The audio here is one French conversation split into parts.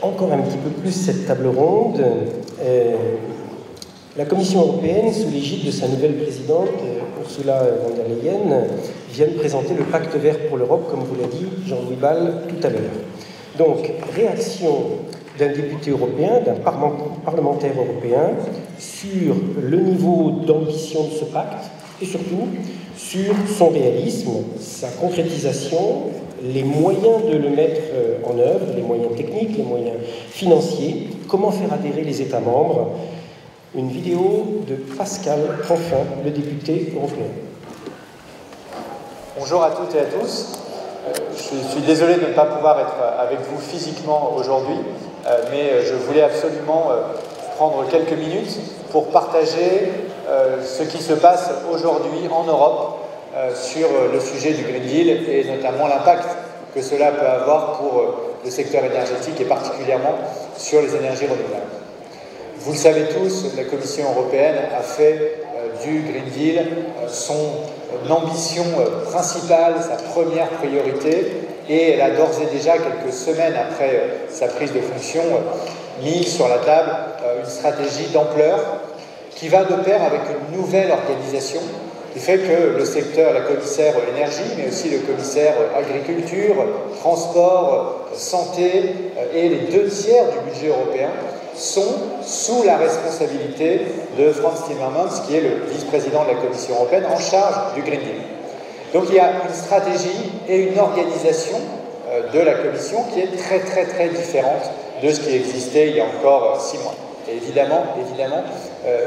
encore un petit peu plus cette table ronde. La Commission européenne, sous l'égide de sa nouvelle présidente, Ursula von der Leyen, vient de présenter le Pacte vert pour l'Europe, comme vous l'a dit Jean-Louis Ball tout à l'heure. Donc, réaction d'un député européen, d'un parlementaire européen, sur le niveau d'ambition de ce pacte et surtout sur son réalisme, sa concrétisation, les moyens de le mettre en œuvre, les moyens techniques, les moyens financiers, comment faire adhérer les États membres. Une vidéo de Pascal Canfin, le député européen. Bonjour à toutes et à tous. Je suis désolé de ne pas pouvoir être avec vous physiquement aujourd'hui, mais je voulais absolument prendre quelques minutes pour partager ce qui se passe aujourd'hui en Europe sur le sujet du Green Deal et notamment l'impact que cela peut avoir pour le secteur énergétique et particulièrement sur les énergies renouvelables. Vous le savez tous, la Commission européenne a fait du Green Deal son ambition principale, sa première priorité, et elle a d'ores et déjà, quelques semaines après sa prise de fonction, mis sur la table une stratégie d'ampleur qui va de pair avec une nouvelle organisation qui fait que le secteur, la commissaire énergie, mais aussi le commissaire agriculture, transport, santé et les 2 tiers du budget européen sont sous la responsabilité de Frans Timmermans, qui est le vice-président de la Commission européenne en charge du Green Deal. Donc il y a une stratégie et une organisation de la Commission qui est très différente de ce qui existait il y a encore 6 mois. Et évidemment,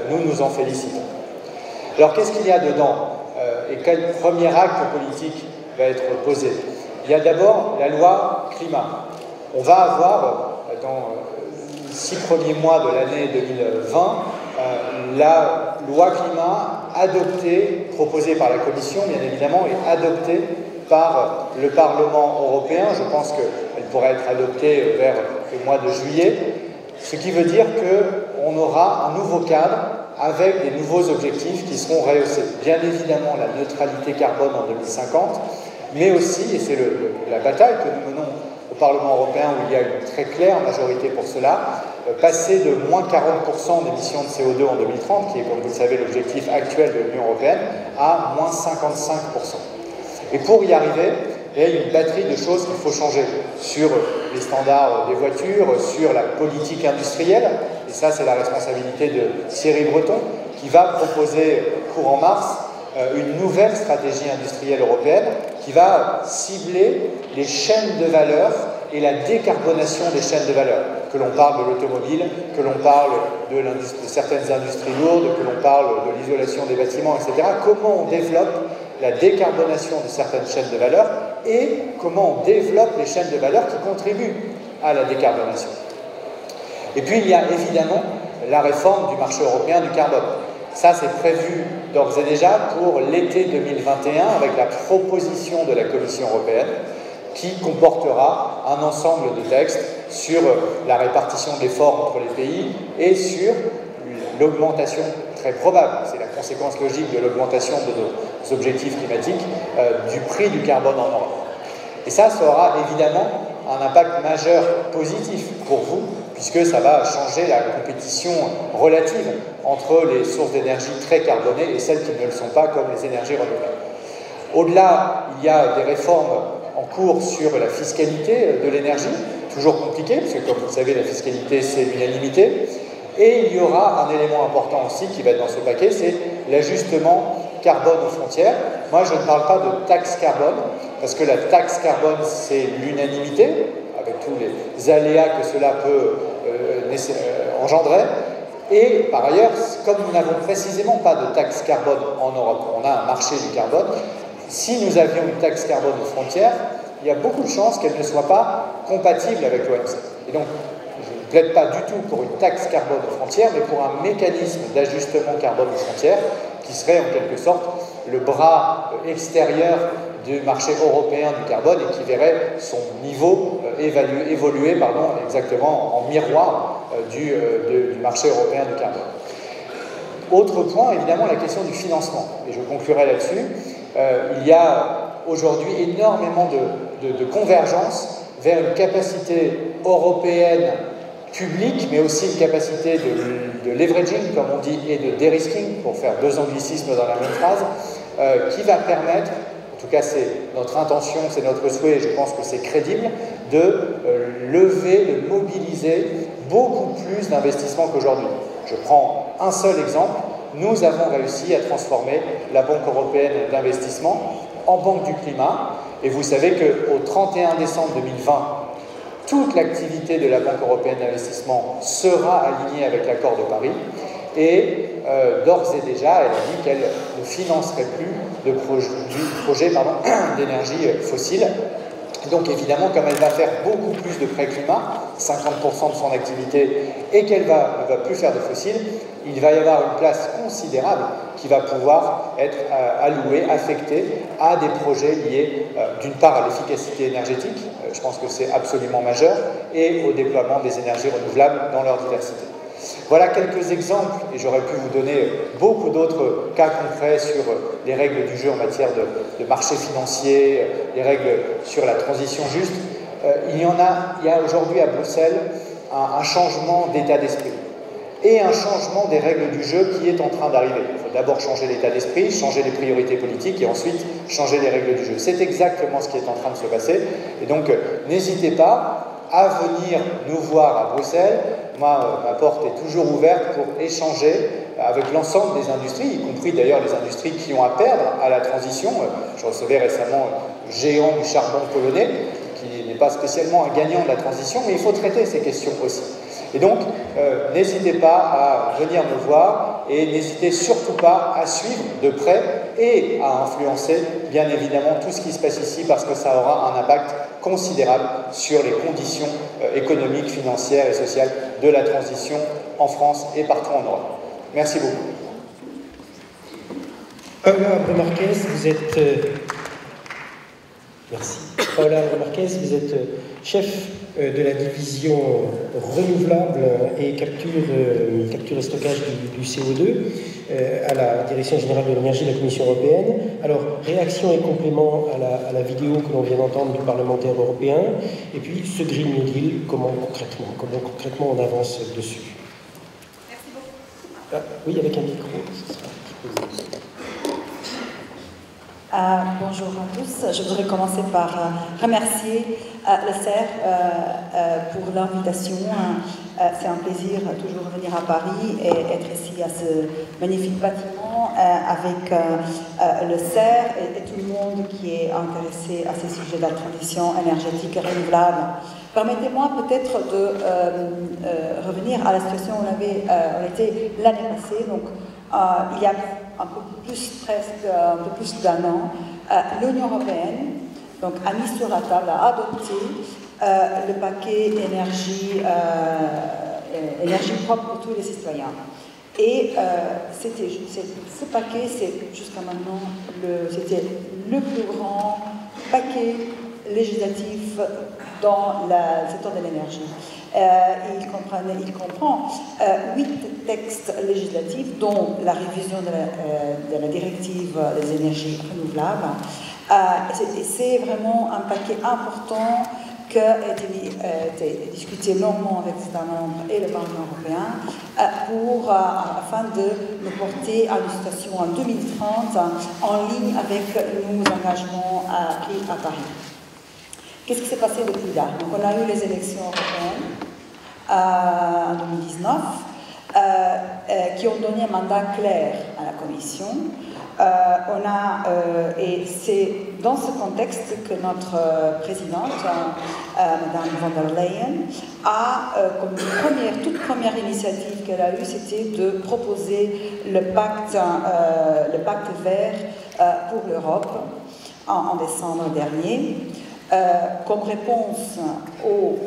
nous nous en félicitons. Alors qu'est-ce qu'il y a dedans et quel premier acte politique va être posé? Il y a d'abord la loi climat. On va avoir dans 6 premiers mois de l'année 2020 la loi climat adoptée, proposée par la Commission bien évidemment, et adoptée par le Parlement européen. Je pense qu'elle pourrait être adoptée vers le mois de juillet, ce qui veut dire qu'on aura un nouveau cadre avec des nouveaux objectifs qui seront rehaussés. Bien évidemment, la neutralité carbone en 2050, mais aussi, et c'est la bataille que nous menons au Parlement européen, où il y a une très claire majorité pour cela, passer de moins 40% d'émissions de CO2 en 2030, qui est, comme vous le savez, l'objectif actuel de l'Union européenne, à moins 55%. Et pour y arriver, il y a une batterie de choses qu'il faut changer sur les standards des voitures, sur la politique industrielle, et ça c'est la responsabilité de Thierry Breton, qui va proposer courant mars une nouvelle stratégie industrielle européenne qui va cibler les chaînes de valeur et la décarbonation des chaînes de valeur. Que l'on parle de l'automobile, que l'on parle de certaines industries lourdes, que l'on parle de l'isolation des bâtiments, etc. Comment on développe la décarbonation de certaines chaînes de valeur et comment on développe les chaînes de valeur qui contribuent à la décarbonation. Et puis il y a évidemment la réforme du marché européen du carbone. Ça, c'est prévu d'ores et déjà pour l'été 2021 avec la proposition de la Commission européenne qui comportera un ensemble de textes sur la répartition d'efforts entre les pays et sur l'augmentation très probable, c'est la conséquence logique de l'augmentation de nos objectifs climatiques, du prix du carbone en Europe. Et ça aura évidemment un impact majeur positif pour vous, puisque ça va changer la compétition relative entre les sources d'énergie très carbonées et celles qui ne le sont pas, comme les énergies renouvelables. Au-delà, il y a des réformes en cours sur la fiscalité de l'énergie, toujours compliquée, parce que comme vous le savez, la fiscalité, c'est l'unanimité. Et il y aura un élément important aussi qui va être dans ce paquet, c'est l'ajustement carbone aux frontières. Moi, je ne parle pas de taxe carbone, parce que la taxe carbone, c'est l'unanimité, avec tous les aléas que cela peut engendrer. Et par ailleurs, comme nous n'avons précisément pas de taxe carbone en Europe, on a un marché du carbone, si nous avions une taxe carbone aux frontières, il y a beaucoup de chances qu'elle ne soit pas compatible avec l'OMC. Et donc, je ne plaide pas du tout pour une taxe carbone aux frontières, mais pour un mécanisme d'ajustement carbone aux frontières qui serait en quelque sorte le bras extérieur du marché européen du carbone et qui verrait son niveau évoluer exactement en miroir du marché européen du carbone. Autre point, évidemment, la question du financement. Et je conclurai là-dessus. Il y a aujourd'hui énormément de convergence vers une capacité européenne publique, mais aussi une capacité de leveraging, comme on dit, et de de-risking, pour faire deux anglicismes dans la même phrase, qui va permettre, en tout cas c'est notre intention, c'est notre souhait, et je pense que c'est crédible, de lever, de mobiliser beaucoup plus d'investissements qu'aujourd'hui. Je prends un seul exemple. Nous avons réussi à transformer la Banque européenne d'investissement en Banque du climat. Et vous savez qu'au 31 décembre 2020, toute l'activité de la Banque européenne d'investissement sera alignée avec l'accord de Paris. Et d'ores et déjà, elle a dit qu'elle ne financerait plus de projet d'énergie fossile. Donc évidemment, comme elle va faire beaucoup plus de prêts climat, 50% de son activité, et qu'elle ne va plus faire de fossiles, il va y avoir une place considérable qui va pouvoir être allouée, affectée à des projets liés d'une part à l'efficacité énergétique, je pense que c'est absolument majeur, et au déploiement des énergies renouvelables dans leur diversité. Voilà quelques exemples, et j'aurais pu vous donner beaucoup d'autres cas concrets sur les règles du jeu en matière de marché financier, les règles sur la transition juste. Il y a aujourd'hui à Bruxelles un changement d'état d'esprit et un changement des règles du jeu qui est en train d'arriver. Il faut d'abord changer l'état d'esprit, changer les priorités politiques et ensuite changer les règles du jeu. C'est exactement ce qui est en train de se passer. Et donc, n'hésitez pas à venir nous voir à Bruxelles. Moi, ma porte est toujours ouverte pour échanger avec l'ensemble des industries, y compris d'ailleurs les industries qui ont à perdre à la transition. Je recevais récemment le géant du charbon polonais, qui n'est pas spécialement un gagnant de la transition, mais il faut traiter ces questions aussi. Et donc, n'hésitez pas à venir me voir et n'hésitez surtout pas à suivre de près et à influencer, bien évidemment, tout ce qui se passe ici parce que ça aura un impact considérable sur les conditions économiques, financières et sociales de la transition en France et partout en Europe. Merci beaucoup. Paula Marquez, vous êtes... Merci. Paula Marquez, vous êtes chef de la division renouvelable et capture et stockage du CO2 à la Direction générale de l'énergie de la Commission européenne. Alors, réaction et complément à la vidéo que l'on vient d'entendre du parlementaire européen, et puis ce Green New Deal, comment concrètement on avance dessus. Merci beaucoup. Ah, oui, avec un micro, ce sera bonjour à tous. Je voudrais commencer par remercier le CER pour l'invitation. C'est un plaisir toujours venir à Paris et être ici à ce magnifique bâtiment avec le CER et tout le monde qui est intéressé à ces sujets de la transition énergétique et renouvelable. Permettez-moi peut-être de revenir à la situation où on était l'année passée. Donc, il y a un peu plus d'un an, l'Union européenne donc, a mis sur la table, a adopté le paquet énergie propre pour tous les citoyens. Et ce paquet, c'est jusqu'à maintenant c'était le plus grand paquet législatif dans le secteur de l'énergie. Il comprend 8 textes législatifs, dont la révision de la directive des énergies renouvelables. C'est vraiment un paquet important qui a été discuté longuement avec les États membres et le Parlement européen afin de nous porter à une situation en 2030 en ligne avec nos engagements pris à Paris. Qu'est-ce qui s'est passé depuis là? Donc, on a eu les élections européennes en 2019 qui ont donné un mandat clair à la Commission. Et c'est dans ce contexte que notre présidente, Madame von der Leyen, a, comme toute première initiative qu'elle a eue, c'était de proposer le pacte vert pour l'Europe en décembre dernier. Comme réponse aux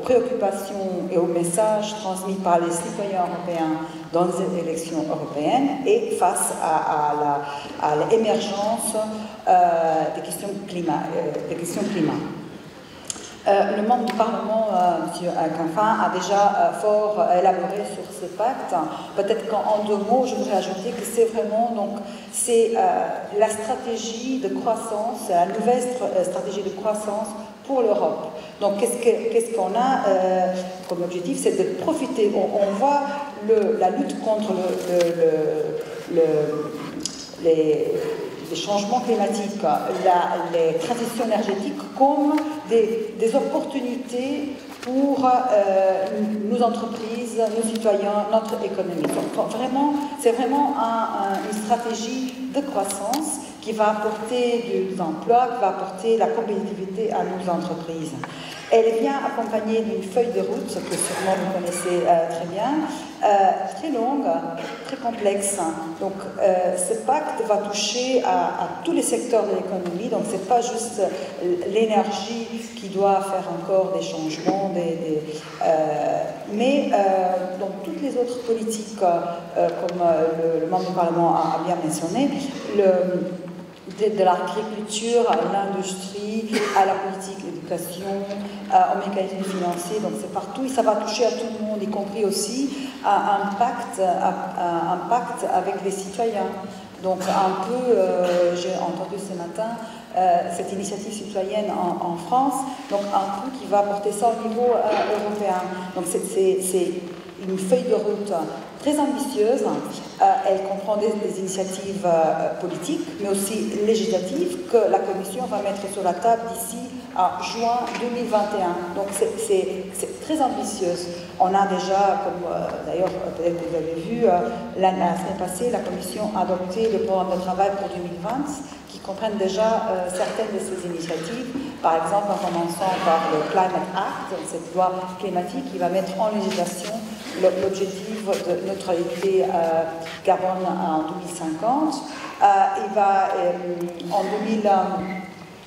préoccupations et aux messages transmis par les citoyens européens dans les élections européennes et face à l'émergence des questions climat. Le membre du Parlement, M. Canfin, a déjà fort élaboré sur ce pacte. Peut-être qu'en 2 mots, je voudrais ajouter que c'est vraiment la stratégie de croissance, la nouvelle stratégie de croissance pour l'Europe. Donc, qu'est-ce qu'on a comme objectif? C'est de profiter. On voit la lutte contre les changements climatiques, les transitions énergétiques comme des opportunités pour nos entreprises, nos citoyens, notre économie. Donc, c'est vraiment une stratégie de croissance qui va apporter des emplois, qui va apporter la compétitivité à nos entreprises. Elle vient accompagnée d'une feuille de route, que sûrement vous connaissez très bien, très longue, très complexe. Donc, ce pacte va toucher à tous les secteurs de l'économie. Donc, ce n'est pas juste l'énergie qui doit faire encore des changements, mais dans toutes les autres politiques, comme le membre du Parlement a bien mentionné, de l'agriculture à l'industrie, à la politique d'éducation, aux mécanismes financiers, donc c'est partout, et ça va toucher à tout le monde, y compris aussi à un pacte avec les citoyens. Donc un peu, j'ai entendu ce matin cette initiative citoyenne en France, donc un peu qui va porter ça au niveau européen. Donc c'est une feuille de route très ambitieuse. Elle comprend des initiatives politiques, mais aussi législatives, que la Commission va mettre sur la table d'ici à juin 2021. Donc c'est très ambitieuse. On a déjà, comme d'ailleurs peut-être vous avez vu, la semaine passée, la Commission a adopté le programme de travail pour 2020, qui comprennent déjà certaines de ces initiatives. Par exemple, en commençant par le Climate Act, cette loi climatique qui va mettre en législation l'objectif de neutralité carbone en 2050. Il va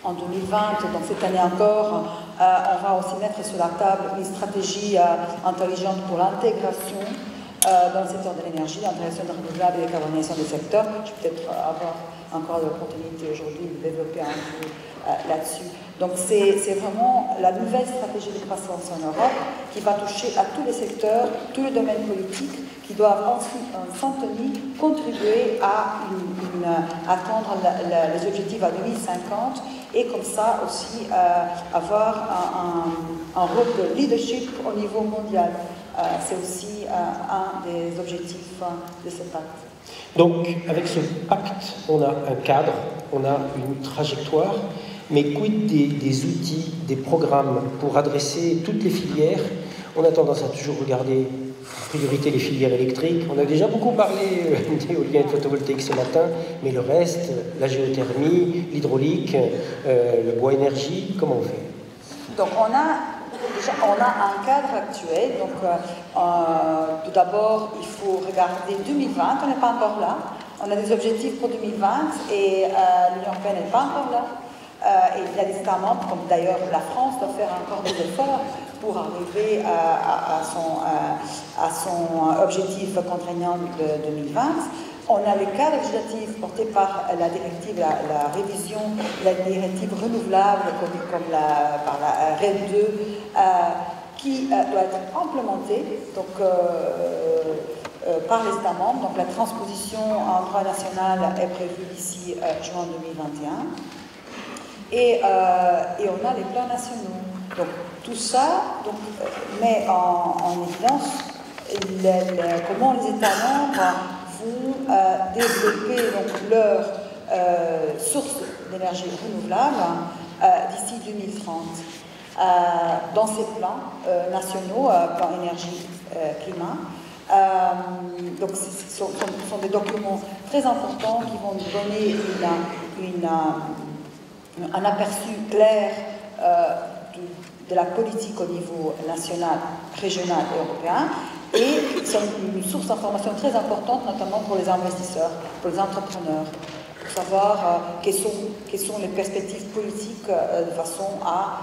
en 2020, donc cette année encore, on va aussi mettre sur la table une stratégie intelligente pour l'intégration dans le secteur de l'énergie, l'intégration de renouvelables et la décarbonisation des secteurs. Je vais peut-être avoir encore l'opportunité aujourd'hui de développer un peu là-dessus. Donc c'est vraiment la nouvelle stratégie de croissance en Europe qui va toucher à tous les secteurs, tous les domaines politiques, qui doivent ensuite, en syntonie, contribuer à atteindre les objectifs à 2050 et comme ça aussi avoir un rôle de leadership au niveau mondial. C'est aussi un des objectifs de ce pacte. Donc, avec ce pacte, on a un cadre, on a une trajectoire, mais quid des outils, des programmes pour adresser toutes les filières? On a tendance à toujours regarder en priorité les filières électriques. On a déjà beaucoup parlé d'éolien et de photovoltaïque ce matin, mais le reste, la géothermie, l'hydraulique, le bois énergie, comment on fait? Donc, on a un cadre actuel. Donc, tout d'abord, il faut regarder 2020. On n'est pas encore là. On a des objectifs pour 2020 et l'Union européenne n'est pas encore là. Et il y a des États membres, comme d'ailleurs la France, doit faire encore des efforts pour arriver à son objectif contraignant de 2020. On a le cadre législatif porté par la directive, la révision de la directive renouvelable, comme par la RED 2, qui doit être implémentée donc, par les États membres. Donc la transposition en droit national est prévue d'ici juin 2021. Et on a les plans nationaux. Donc tout ça met en évidence comment les États membres vont développer donc, leurs sources d'énergie renouvelable d'ici 2030. Dans ces plans nationaux, plan énergie-climat, donc ce sont des documents très importants qui vont nous donner un aperçu clair de la politique au niveau national, régional et européen, et sont une source d'information très importante, notamment pour les investisseurs, pour les entrepreneurs, pour savoir quelles sont les perspectives politiques de façon à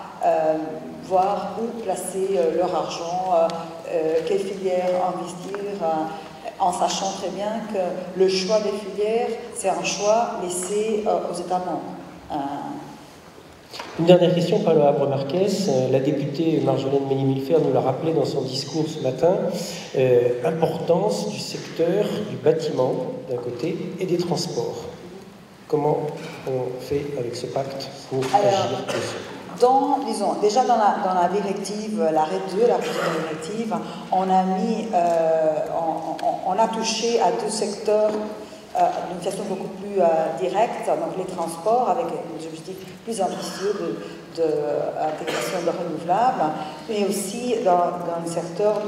voir où placer leur argent, quelles filières investir, en sachant très bien que le choix des filières, c'est un choix laissé aux États membres. Une dernière question par le Havre Marquès. La députée Marjolaine Ménimilfer nous l'a rappelé dans son discours ce matin, importance du secteur du bâtiment d'un côté et des transports. Comment on fait avec ce pacte pour agir dessus? Disons, déjà dans la directive, l'arrêt 2, la première directive, on a touché à deux secteurs d'une façon beaucoup plus directe, donc les transports avec des objectifs plus ambitieux d'intégration de renouvelables, mais aussi dans le secteur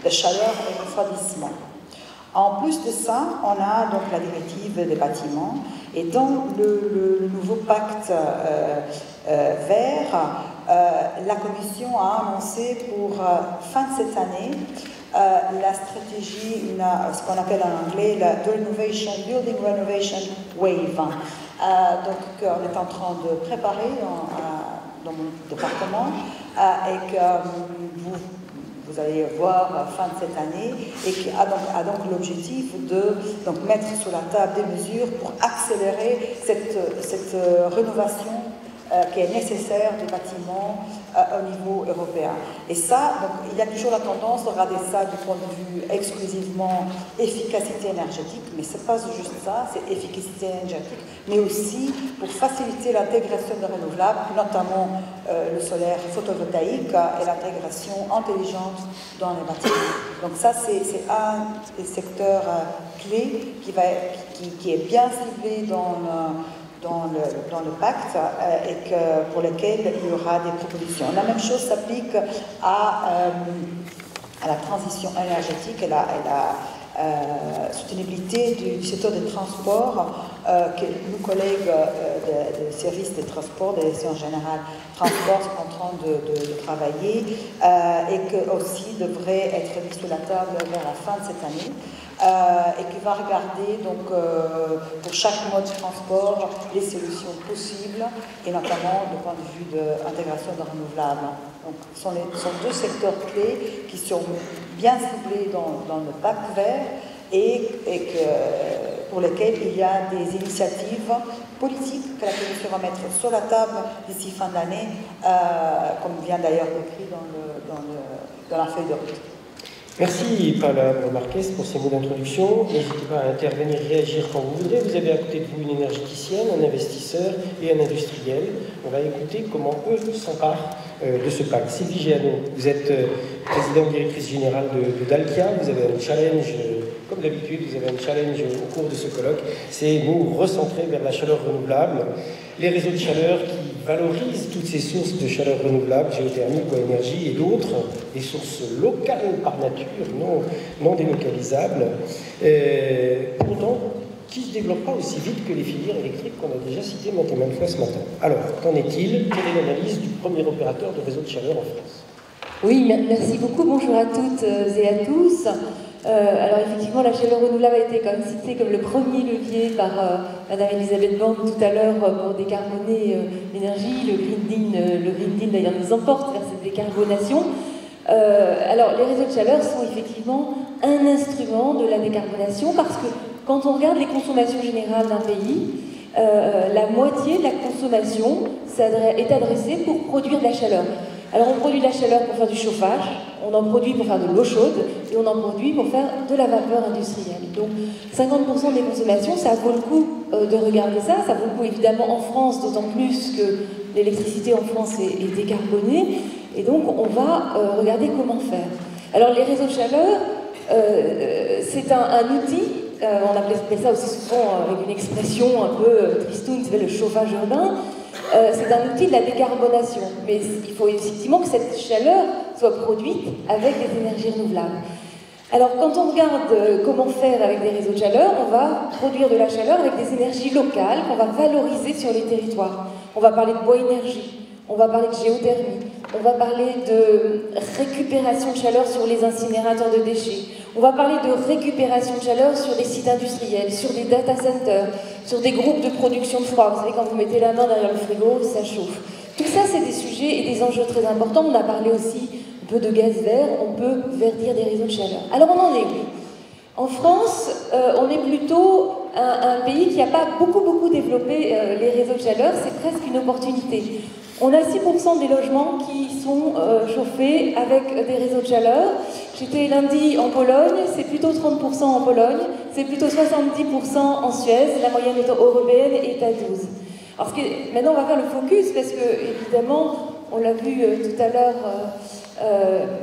de chaleur et refroidissement. En plus de ça, on a donc la directive des bâtiments et dans le nouveau pacte vert, la Commission a annoncé pour fin de cette année la stratégie, ce qu'on appelle en anglais la Building Renovation Wave. Donc on est en train de préparer dans mon département et que vous allez voir fin de cette année, et qui a donc l'objectif de mettre sur la table des mesures pour accélérer cette rénovation qui est nécessaire des bâtiments au niveau européen. Et ça, donc, il y a toujours la tendance de regarder ça du point de vue exclusivement efficacité énergétique, mais ce n'est pas juste ça, c'est efficacité énergétique, mais aussi pour faciliter l'intégration de renouvelables, notamment le solaire photovoltaïque et l'intégration intelligente dans les bâtiments. Donc ça, c'est un des secteurs clés qui est bien ciblé dans le pacte et pour lequel il y aura des propositions. La même chose s'applique à la transition énergétique et la soutenabilité du secteur des transports que nos collègues des services des transports, des directions générales transport sont en train de travailler et que aussi devrait être mis sur la table vers la fin de cette année. Et qui va regarder donc, pour chaque mode de transport les solutions possibles et notamment du point de vue de l'intégration de renouvelables. Donc, ce sont deux secteurs clés qui sont bien ciblés dans le pacte vert et pour lesquels il y a des initiatives politiques que la Commission va mettre sur la table d'ici fin d'année, comme vient d'ailleurs écrit dans la feuille de route. Merci Paula Marquez pour ces mots d'introduction. N'hésitez pas à intervenir, réagir quand vous voudrez. Vous avez à côté de vous une énergéticienne, un investisseur et un industriel. On va écouter comment eux s'emparent de ce pacte. Sylvie Géano, vous êtes présidente directrice générale de Dalkia. Vous avez un challenge, comme d'habitude, vous avez un challenge au cours de ce colloque. C'est nous recentrer vers la chaleur renouvelable. Les réseaux de chaleur qui valorisent toutes ces sources de chaleur renouvelable, géothermique ou énergie, et d'autres, des sources locales par nature, non délocalisables. Pourtant, qui ne se développent pas aussi vite que les filières électriques qu'on a déjà citées maintes et maintes fois ce matin. Alors, qu'en est-il? Quelle est l'analyse du premier opérateur de réseau de chaleur en France? Oui, merci beaucoup. Bonjour à toutes et à tous. Alors effectivement, la chaleur renouvelable a été quand même citée comme le premier levier par Madame Elisabeth Borne tout à l'heure pour décarboner l'énergie. Le Green Deal d'ailleurs nous emporte vers cette décarbonation. Alors les réseaux de chaleur sont effectivement un instrument de la décarbonation parce que quand on regarde les consommations générales d'un pays, la moitié de la consommation est adressée pour produire de la chaleur. Alors on produit de la chaleur pour faire du chauffage, on en produit pour faire de l'eau chaude et on en produit pour faire de la vapeur industrielle. Donc 50% des consommations, ça vaut le coup de regarder ça. Ça vaut le coup évidemment en France, d'autant plus que l'électricité en France est décarbonée. Et donc on va regarder comment faire. Alors les réseaux de chaleur, c'est un outil, on appelle ça aussi souvent avec une expression un peu tristoune, qui s'appelle le chauffage urbain. C'est un outil de la décarbonation, mais il faut effectivement que cette chaleur soit produite avec des énergies renouvelables. Alors quand on regarde comment faire avec des réseaux de chaleur, on va produire de la chaleur avec des énergies locales qu'on va valoriser sur les territoires. On va parler de bois énergie, on va parler de géothermie, on va parler de récupération de chaleur sur les incinérateurs de déchets, on va parler de récupération de chaleur sur des sites industriels, sur des data centers, sur des groupes de production de froid. Vous savez, quand vous mettez la main derrière le frigo, ça chauffe. Tout ça, c'est des sujets et des enjeux très importants. On a parlé aussi un peu de gaz vert, on peut verdir des réseaux de chaleur. Alors on en est où? En France, on est plutôt un pays qui n'a pas beaucoup développé les réseaux de chaleur. C'est presque une opportunité. On a 6% des logements qui sont chauffés avec des réseaux de chaleur. J'étais lundi en Pologne, c'est plutôt 30% en Pologne, c'est plutôt 70% en Suède, la moyenne européenne est à 12%. Alors maintenant, on va faire le focus parce que, évidemment, on l'a vu tout à l'heure,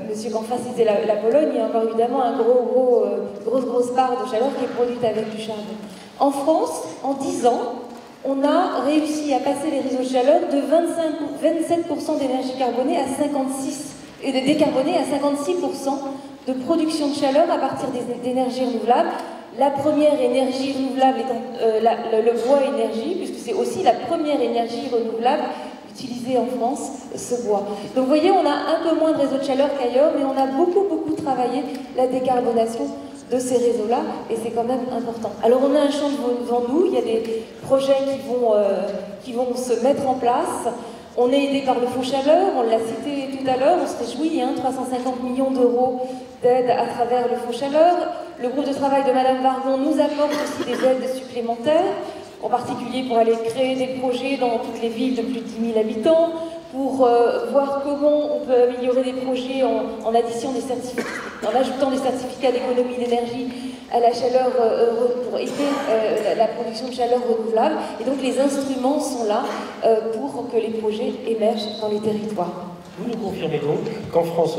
Monsieur Canfin citait la Pologne, il y a encore évidemment une grosse part de chaleur qui est produite avec du charbon. En France, en 10 ans, on a réussi à passer les réseaux de chaleur de 27% d'énergie carbonée à 56%, et de décarboner à 56% de production de chaleur à partir d'énergies renouvelables. La première énergie renouvelable étant le bois énergie, puisque c'est aussi la première énergie renouvelable utilisée en France, ce bois. Donc vous voyez, on a un peu moins de réseaux de chaleur qu'ailleurs, mais on a beaucoup travaillé la décarbonation de ces réseaux-là, et c'est quand même important. Alors on a un champ devant nous, il y a des projets qui vont se mettre en place. On est aidé par le Fonds Chaleur, on l'a cité tout à l'heure, on se réjouit, 350 millions d'euros d'aide à travers le Fonds Chaleur. Le groupe de travail de Madame Vargon nous apporte aussi des aides supplémentaires, en particulier pour aller créer des projets dans toutes les villes de plus de 10 000 habitants, pour voir comment on peut améliorer des projets en ajoutant des certificats d'économie d'énergie à la chaleur pour aider la production de chaleur renouvelable. Et donc les instruments sont là pour que les projets émergent dans les territoires. Vous nous confirmez donc qu'en France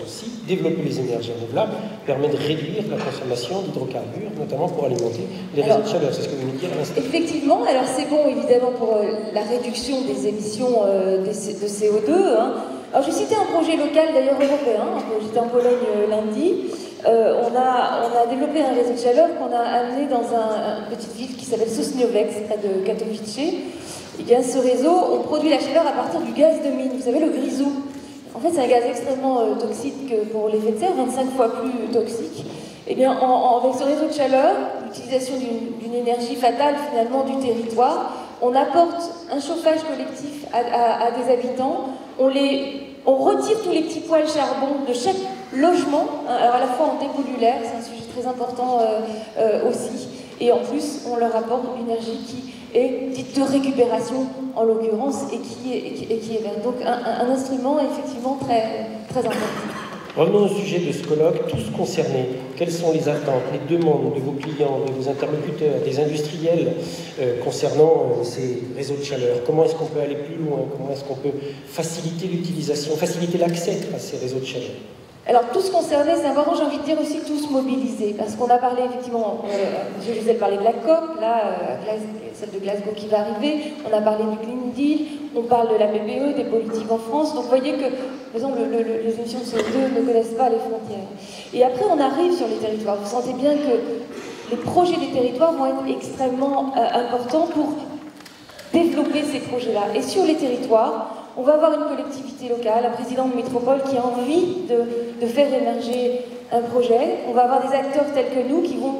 aussi, développer les énergies renouvelables permet de réduire la consommation d'hydrocarbures, notamment pour alimenter les réseaux de chaleur. C'est ce que vous nous dites à l'instant. Effectivement, alors c'est bon évidemment pour la réduction des émissions de CO2. Alors j'ai cité un projet local d'ailleurs européen, j'étais en Pologne lundi. On a développé un réseau de chaleur qu'on a amené dans une petite ville qui s'appelle Sosnowiec, près de Katowice. Et bien ce réseau, on produit la chaleur à partir du gaz de mine, vous savez, le grisou. En fait, c'est un gaz extrêmement toxique pour l'effet de serre, 25 fois plus toxique. Et bien, avec ce réseau de chaleur, l'utilisation d'une énergie fatale finalement du territoire, on apporte un chauffage collectif à des habitants, on retire tous les petits poêles charbon de chaque logement, alors à la fois en dépolluaire, c'est un sujet très important aussi, et en plus on leur apporte une énergie qui est dite de récupération en l'occurrence et qui est verte. Donc un instrument effectivement très important. Revenons au sujet de ce colloque, tous concernés. Quelles sont les attentes, les demandes de vos clients, de vos interlocuteurs, des industriels concernant ces réseaux de chaleur? Comment est-ce qu'on peut aller plus loin? Comment est-ce qu'on peut faciliter l'utilisation, faciliter l'accès à ces réseaux de chaleur? Alors, tous concernés, c'est important, j'ai envie de dire aussi tous mobilisés, parce qu'on a parlé effectivement, M. Gisèle parlait de la COP, là, celle de Glasgow qui va arriver, on a parlé du Green Deal, on parle de la PPE, des politiques en France, donc vous voyez que, par exemple, les émissions de CO2 ne connaissent pas les frontières. Et après, on arrive sur les territoires, vous sentez bien que les projets des territoires vont être extrêmement importants pour développer ces projets-là. Et sur les territoires, on va avoir une collectivité locale, un président de métropole qui a envie de faire émerger un projet. On va avoir des acteurs tels que nous qui vont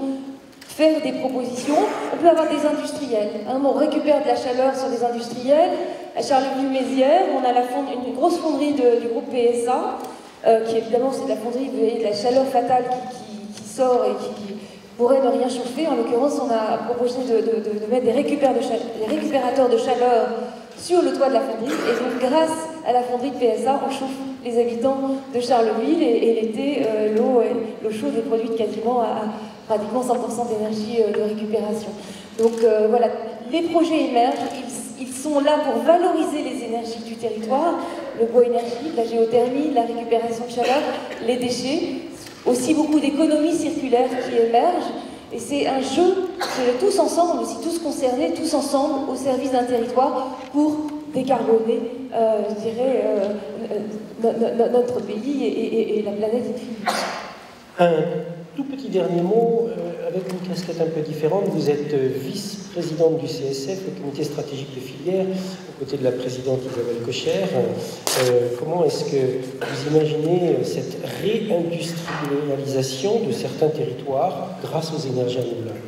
faire des propositions. On peut avoir des industriels. On récupère de la chaleur sur des industriels. À Charleville-Mézières, on a une grosse fonderie du groupe PSA, qui évidemment c'est de la fonderie de la chaleur fatale qui sort et qui pourrait ne rien chauffer. En l'occurrence, on a proposé de mettre des récupérateurs de chaleur sur le toit de la fonderie, et donc grâce à la fonderie de PSA, on chauffe les habitants de Charleville, et l'été, l'eau chaude est produite quasiment à pratiquement 100% d'énergie de récupération. Donc voilà, les projets émergent, ils sont là pour valoriser les énergies du territoire, le bois énergie, la géothermie, la récupération de chaleur, les déchets, aussi beaucoup d'économies circulaires qui émergent. Et c'est un jeu de tous ensemble, aussi tous concernés, tous ensemble, au service d'un territoire pour décarboner, je dirais, notre pays et la planète. Un tout petit dernier mot, avec une casquette un peu différente. Vous êtes vice-présidente du CSF, le comité stratégique de filière, aux côtés de la présidente Isabelle Kocher. Comment est-ce que vous imaginez cette réindustrialisation de certains territoires grâce aux énergies renouvelables?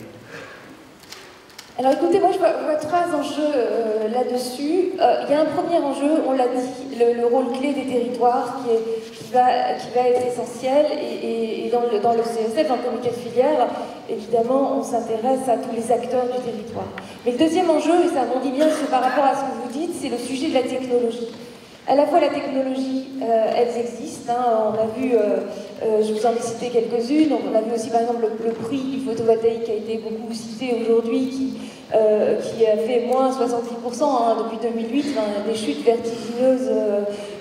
Alors écoutez, moi je vois trois enjeux là-dessus. Il y a un premier enjeu, on l'a dit, le rôle clé des territoires qui va être essentiel, et dans le CSF, dans le comité de filière, évidemment on s'intéresse à tous les acteurs du territoire. Mais le deuxième enjeu, et ça rebondit bien par rapport à ce que vous dites, c'est le sujet de la technologie. À la fois la technologie, elles existent, on a vu Je vous en ai cité quelques-unes. On a vu aussi par exemple le prix du photovoltaïque qui a été beaucoup cité aujourd'hui, qui a fait moins 70% depuis 2008, des chutes vertigineuses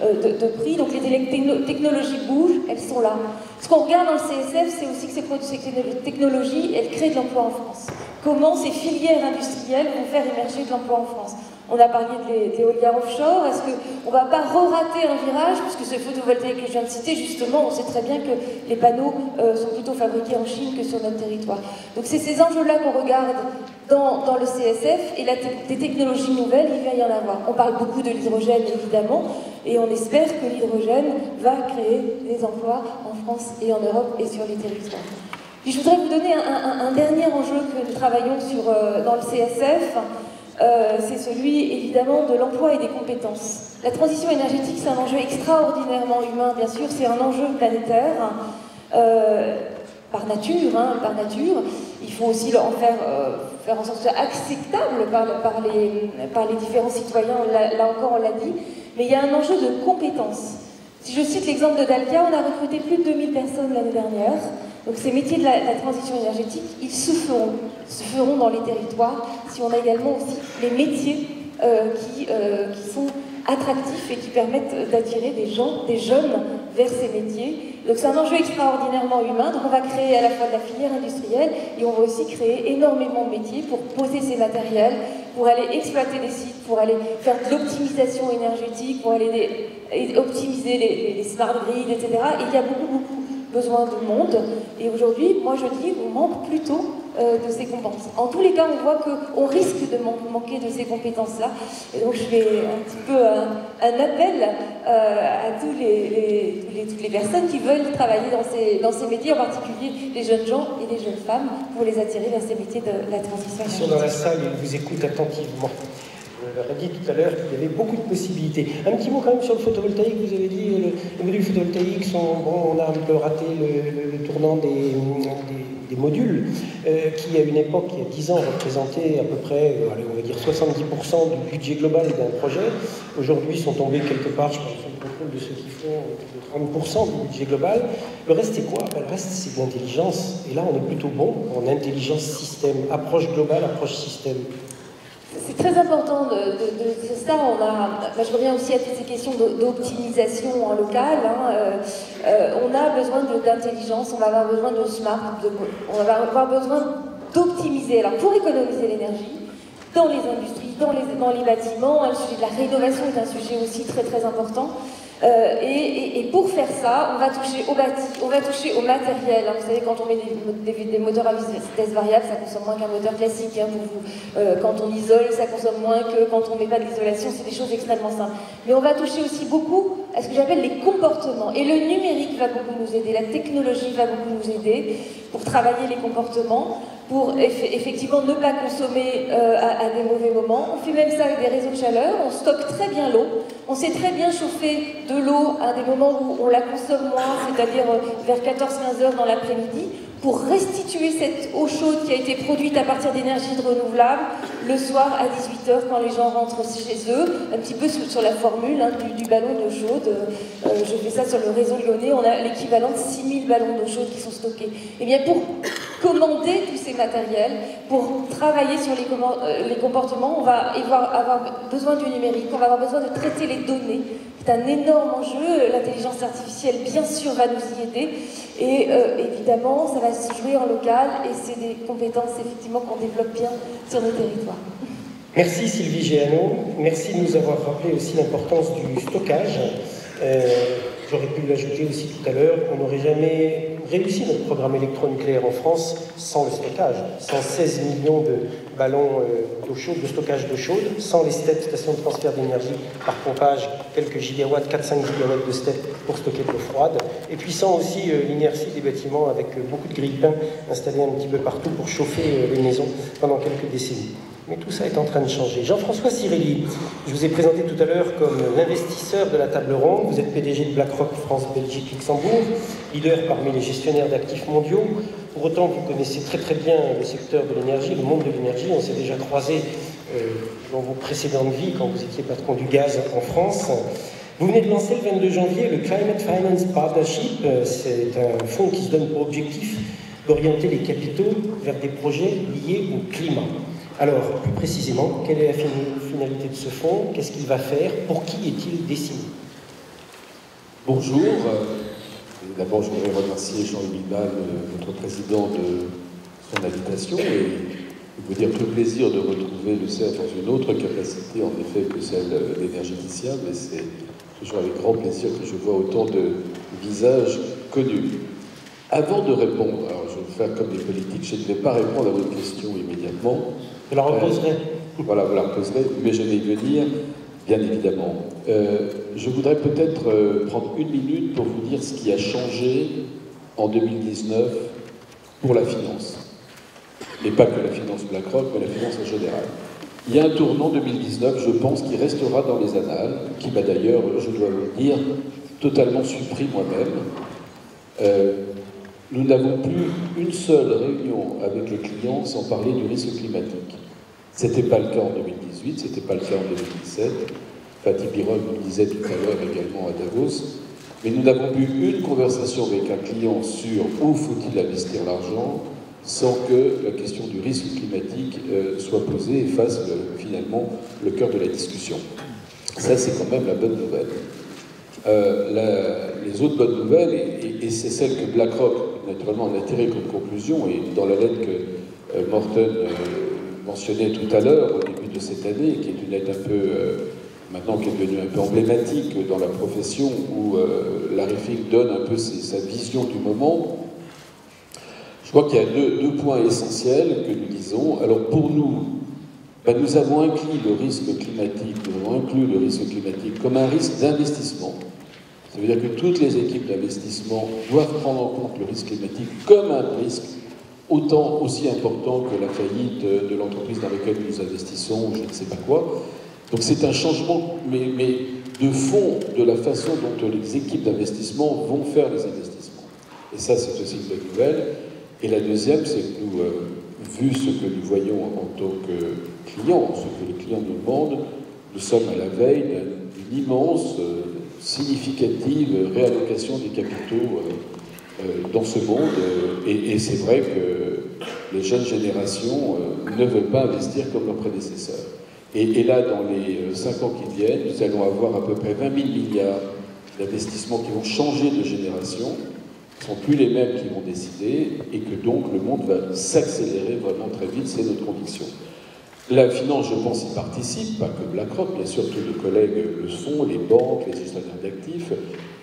de prix. Donc les technologies bougent, elles sont là. Ce qu'on regarde dans le CSF, c'est aussi que ces technologies, elles créent de l'emploi en France. Comment ces filières industrielles vont faire émerger de l'emploi en France? On a parlé de l'éolien offshore. Est-ce qu'on ne va pas rater un virage? Puisque ce photovoltaïque que je viens de citer, justement, on sait très bien que les panneaux sont plutôt fabriqués en Chine que sur notre territoire. Donc c'est ces enjeux-là qu'on regarde dans le CSF, et des technologies nouvelles, il va y en avoir. On parle beaucoup de l'hydrogène, évidemment, et on espère que l'hydrogène va créer des emplois en France et en Europe et sur les territoires. Puis je voudrais vous donner un dernier enjeu que nous travaillons dans le CSF. C'est celui, évidemment, de l'emploi et des compétences. La transition énergétique, c'est un enjeu extraordinairement humain, bien sûr, c'est un enjeu planétaire, par nature. Il faut aussi en faire en sorte que ce soit acceptable par les différents citoyens, là encore on l'a dit, mais il y a un enjeu de compétences. Si je cite l'exemple de Dalkia, on a recruté plus de 2000 personnes l'année dernière. Donc ces métiers de la transition énergétique, ils se feront dans les territoires, si on a également aussi les métiers qui sont attractifs et qui permettent d'attirer des jeunes vers ces métiers. Donc c'est un enjeu extraordinairement humain. Donc on va créer à la fois de la filière industrielle et on va aussi créer énormément de métiers pour poser ces matériels, pour aller exploiter des sites, pour aller faire de l'optimisation énergétique, pour aller optimiser les smart grids, etc. Et il y a beaucoup besoin de monde. Et aujourd'hui, moi je dis, on manque plutôt de ces compétences. En tous les cas, on voit qu'on risque de manquer de ces compétences-là. Et donc je fais un petit peu un appel à toutes les personnes qui veulent travailler dans ces métiers, en particulier les jeunes gens et les jeunes femmes, pour les attirer vers ces métiers de la transition énergétique. Ils sont dans la salle, ils vous écoutent attentivement. Je leur ai dit tout à l'heure qu'il y avait beaucoup de possibilités. Un petit mot quand même sur le photovoltaïque. Vous avez dit les modules photovoltaïques sont... Bon, on a un peu raté le tournant des modules qui, à une époque, il y a 10 ans, représentaient à peu près, on va dire 70% du budget global d'un projet. Aujourd'hui, ils sont tombés quelque part, je pense, sous le contrôle de ceux qui font 30% du budget global. Le reste, c'est quoi? Le reste, c'est de l'intelligence. Et là, on est plutôt bon en intelligence système, approche globale, approche système. C'est très important de ça. Je reviens aussi à toutes ces questions d'optimisation en local. On a besoin d'intelligence, on va avoir besoin de smart, on va avoir besoin d'optimiser. Alors pour économiser l'énergie, dans les industries, dans les bâtiments, le sujet de la rénovation est un sujet aussi très très important. Et pour faire ça, on va toucher au bâti, on va toucher au matériel. Vous savez, quand on met des moteurs à vitesse variable, ça consomme moins qu'un moteur classique. Quand on isole, ça consomme moins que quand on ne met pas de l'isolation. C'est des choses extrêmement simples. Mais on va toucher aussi beaucoup à ce que j'appelle les comportements. Et le numérique va beaucoup nous aider, la technologie va beaucoup nous aider pour travailler les comportements, pour effectivement ne pas consommer à des mauvais moments. On fait même ça avec des réseaux de chaleur, on stocke très bien l'eau, on sait très bien chauffer de l'eau à des moments où on la consomme moins, c'est-à-dire vers 14-15 heures dans l'après-midi, pour restituer cette eau chaude qui a été produite à partir d'énergies renouvelables le soir à 18h quand les gens rentrent chez eux, un petit peu sur la formule du ballon d'eau chaude. Je fais ça sur le réseau lyonnais, on a l'équivalent de 6000 ballons d'eau chaude qui sont stockés. Et bien pour commander tous ces matériels, pour travailler sur les comportements, on va avoir besoin du numérique, on va avoir besoin de traiter les données. C'est un énorme enjeu, l'intelligence artificielle bien sûr va nous y aider et évidemment ça va se jouer en local et c'est des compétences effectivement qu'on développe bien sur nos territoires. Merci Sylvie Géano, merci de nous avoir rappelé aussi l'importance du stockage. J'aurais pu l'ajouter aussi tout à l'heure, on n'aurait jamais réussi notre programme électronucléaire en France sans le stockage, sans 16 millions de ballons d'eau chaude, de stockage d'eau chaude, sans les STEP, stations de transfert d'énergie par pompage, quelques gigawatts, 4-5 gigawatts de STEP pour stocker de l'eau froide, et puis sans aussi l'inertie des bâtiments avec beaucoup de grille-pains installés un petit peu partout pour chauffer les maisons pendant quelques décennies. Mais tout ça est en train de changer. Jean-François Cirelli, je vous ai présenté tout à l'heure comme l'investisseur de la table ronde. Vous êtes PDG de BlackRock France, Belgique, Luxembourg, leader parmi les gestionnaires d'actifs mondiaux. Pour autant, vous connaissez très très bien le secteur de l'énergie, le monde de l'énergie. On s'est déjà croisé dans vos précédentes vies quand vous étiez patron du gaz en France. Vous venez de lancer le 22 janvier le Climate Finance Partnership. C'est un fonds qui se donne pour objectif d'orienter les capitaux vers des projets liés au climat. Alors, plus précisément, quelle est la finalité de ce fonds? Qu'est-ce qu'il va faire? Pour qui est-il destiné? Bonjour. D'abord, je voudrais remercier Jean-Louis Ball, notre président, de son invitation et vous dire tout le plaisir de retrouver le CERF dans une autre capacité, en effet, que celle d'énergéticien, mais c'est toujours avec grand plaisir que je vois autant de visages connus. Avant de répondre, alors je vais faire comme les politiques, je ne vais pas répondre à votre question immédiatement. Vous la reposerez. Voilà, vous la reposerez, mais je vais y venir, bien évidemment. Je voudrais peut-être prendre une minute pour vous dire ce qui a changé en 2019 pour la finance. Et pas que la finance BlackRock, mais la finance en général. Il y a un tournant 2019, je pense, qui restera dans les annales, qui m'a d'ailleurs, je dois vous dire, totalement surpris moi-même. Nous n'avons plus une seule réunion avec les clients sans parler du risque climatique. Ce n'était pas le cas en 2018, ce n'était pas le cas en 2017. Fatih Birol nous le disait tout à l'heure également à Davos. Mais nous n'avons plus une conversation avec un client sur où faut-il investir l'argent sans que la question du risque climatique soit posée et fasse finalement le cœur de la discussion. Ça, c'est quand même la bonne nouvelle. Les autres bonnes nouvelles, et c'est celle que BlackRock, naturellement, en a tiré comme conclusion, et dans la lettre que Morten mentionnait tout à l'heure, au début de cette année, qui est une lettre un peu, maintenant qui est devenue un peu emblématique dans la profession, où Larry Fink donne un peu sa vision du moment. Je crois qu'il y a deux points essentiels que nous disons. Alors pour nous, nous avons inclus le risque climatique, comme un risque d'investissement. Ça veut dire que toutes les équipes d'investissement doivent prendre en compte le risque climatique comme un risque aussi important que la faillite de l'entreprise dans laquelle nous investissons, je ne sais pas quoi. Donc c'est un changement, mais de fond, de la façon dont les équipes d'investissement vont faire les investissements. Et ça, c'est aussi une bonne nouvelle. Et la deuxième, c'est que nous, vu ce que nous voyons en tant que clients, ce que les clients nous demandent, nous sommes à la veille d'une immense, significative réallocation des capitaux dans ce monde. Et c'est vrai que les jeunes générations ne veulent pas investir comme leurs prédécesseurs. Et là, dans les 5 ans qui viennent, nous allons avoir à peu près 20 000 milliards d'investissements qui vont changer de génération. Ce ne sont plus les mêmes qui vont décider et que donc le monde va s'accélérer vraiment très vite, c'est notre conviction. La finance, je pense, y participe, pas que BlackRock, bien sûr, tous nos collègues le font, les banques, les gestionnaires d'actifs,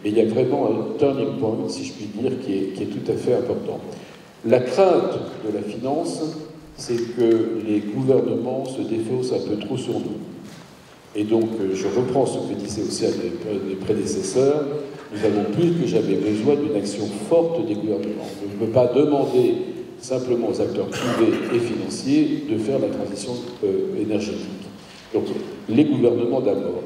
mais il y a vraiment un turning point, si je puis dire, qui est tout à fait important. La crainte de la finance, c'est que les gouvernements se défaussent un peu trop sur nous. Et donc, je reprends ce que disait aussi un des prédécesseurs, nous avons plus que jamais besoin d'une action forte des gouvernements. On ne peut pas demander simplement aux acteurs privés et financiers de faire la transition énergétique. Donc, les gouvernements d'abord.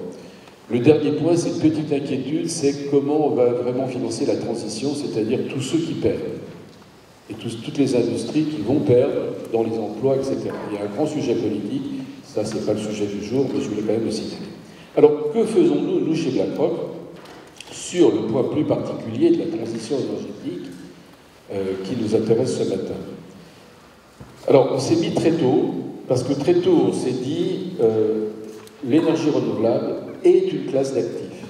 Le dernier point, c'est une petite inquiétude, c'est comment on va vraiment financer la transition, c'est-à-dire tous ceux qui perdent. Et toutes les industries qui vont perdre dans les emplois, etc. Il y a un grand sujet politique, ça c'est pas le sujet du jour, mais je voulais quand même le citer. Alors, que faisons-nous, nous, chez BlackRock, sur le point plus particulier de la transition énergétique qui nous intéresse ce matin? Alors, on s'est mis très tôt, parce que très tôt, on s'est dit l'énergie renouvelable est une classe d'actifs.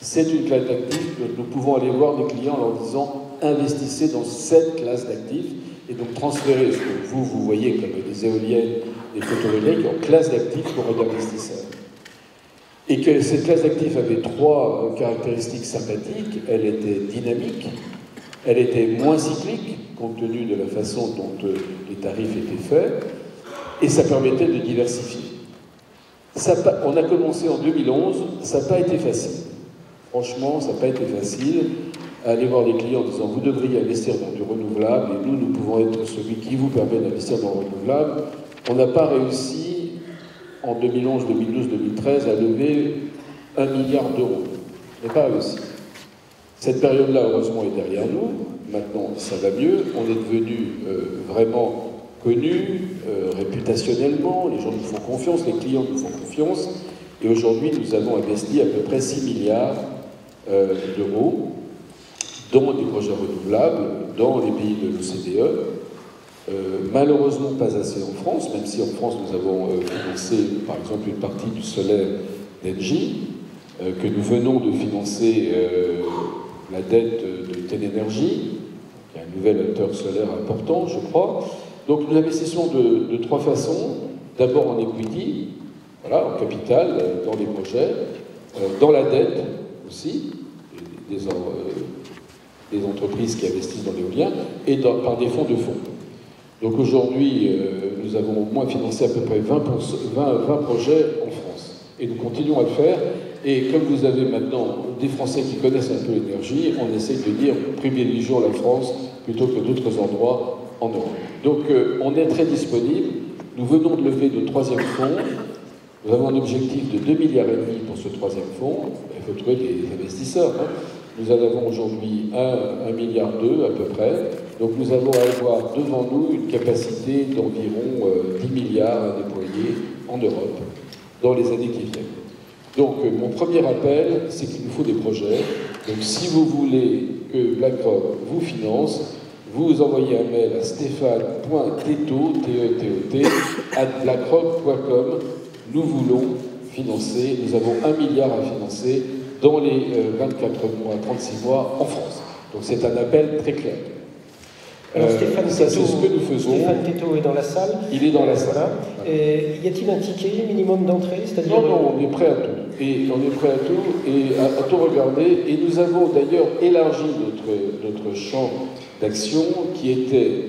C'est une classe d'actifs que nous pouvons aller voir des clients en leur disant investissez dans cette classe d'actifs et donc transférer ce que vous voyez comme des éoliennes, des photovoltaïques en classe d'actifs pour un investisseur. Et que cette classe d'actifs avait 3 caractéristiques sympathiques. Elle était dynamique, elle était moins cyclique, compte tenu de la façon dont les tarifs étaient faits, et ça permettait de diversifier. On a commencé en 2011, ça n'a pas été facile. Franchement, ça n'a pas été facile. Aller voir les clients en disant vous devriez investir dans du renouvelable, et nous pouvons être celui qui vous permet d'investir dans le renouvelable. On n'a pas réussi en 2011, 2012, 2013 à lever 1 milliard d'euros. On n'a pas réussi. Cette période-là, heureusement, est derrière nous. Maintenant, ça va mieux. On est devenu vraiment connus, réputationnellement. Les gens nous font confiance, les clients nous font confiance. Et aujourd'hui, nous avons investi à peu près 6 milliards d'euros dans des projets renouvelables dans les pays de l'OCDE. Malheureusement pas assez en France, même si en France nous avons financé par exemple une partie du solaire d'Engie, que nous venons de financer la dette de Télénergie, qui est un nouvel acteur solaire important, je crois. Donc nous investissons de trois façons. D'abord en equity, voilà, en capital, dans les projets, dans la dette aussi, des entreprises qui investissent dans l'éolien, et par des fonds de fonds. Donc aujourd'hui, nous avons au moins financé à peu près 20 projets en France. Et nous continuons à le faire. Et comme vous avez maintenant des Français qui connaissent un peu l'énergie, on essaie de dire privilégions la France plutôt que d'autres endroits en Europe. Donc on est très disponible. Nous venons de lever le troisième fonds. Nous avons un objectif de 2,5 milliards pour ce troisième fonds. Il faut trouver des investisseurs. Hein. Nous en avons aujourd'hui 1,2 milliard à peu près. Donc nous allons avoir devant nous une capacité d'environ 10 milliards à déployer en Europe dans les années qui viennent. Donc mon premier appel, c'est qu'il nous faut des projets. Donc si vous voulez que BlackRock vous finance, vous envoyez un mail à stéphane.tetot, @blackrock.com. Nous voulons financer, nous avons 1 milliard à financer dans les 24 mois, 36 mois en France. Donc c'est un appel très clair. Alors Stéphane ça, Tetot, c'est ce que nous faisons. Stéphane Tetot est dans la salle. Il est dans la salle. Voilà. Y a-t-il un ticket minimum d'entrée, c'est-à-dire... Non, on est prêt à tout. Et on est prêt à tout et à tout regarder. Et nous avons d'ailleurs élargi notre champ d'action qui était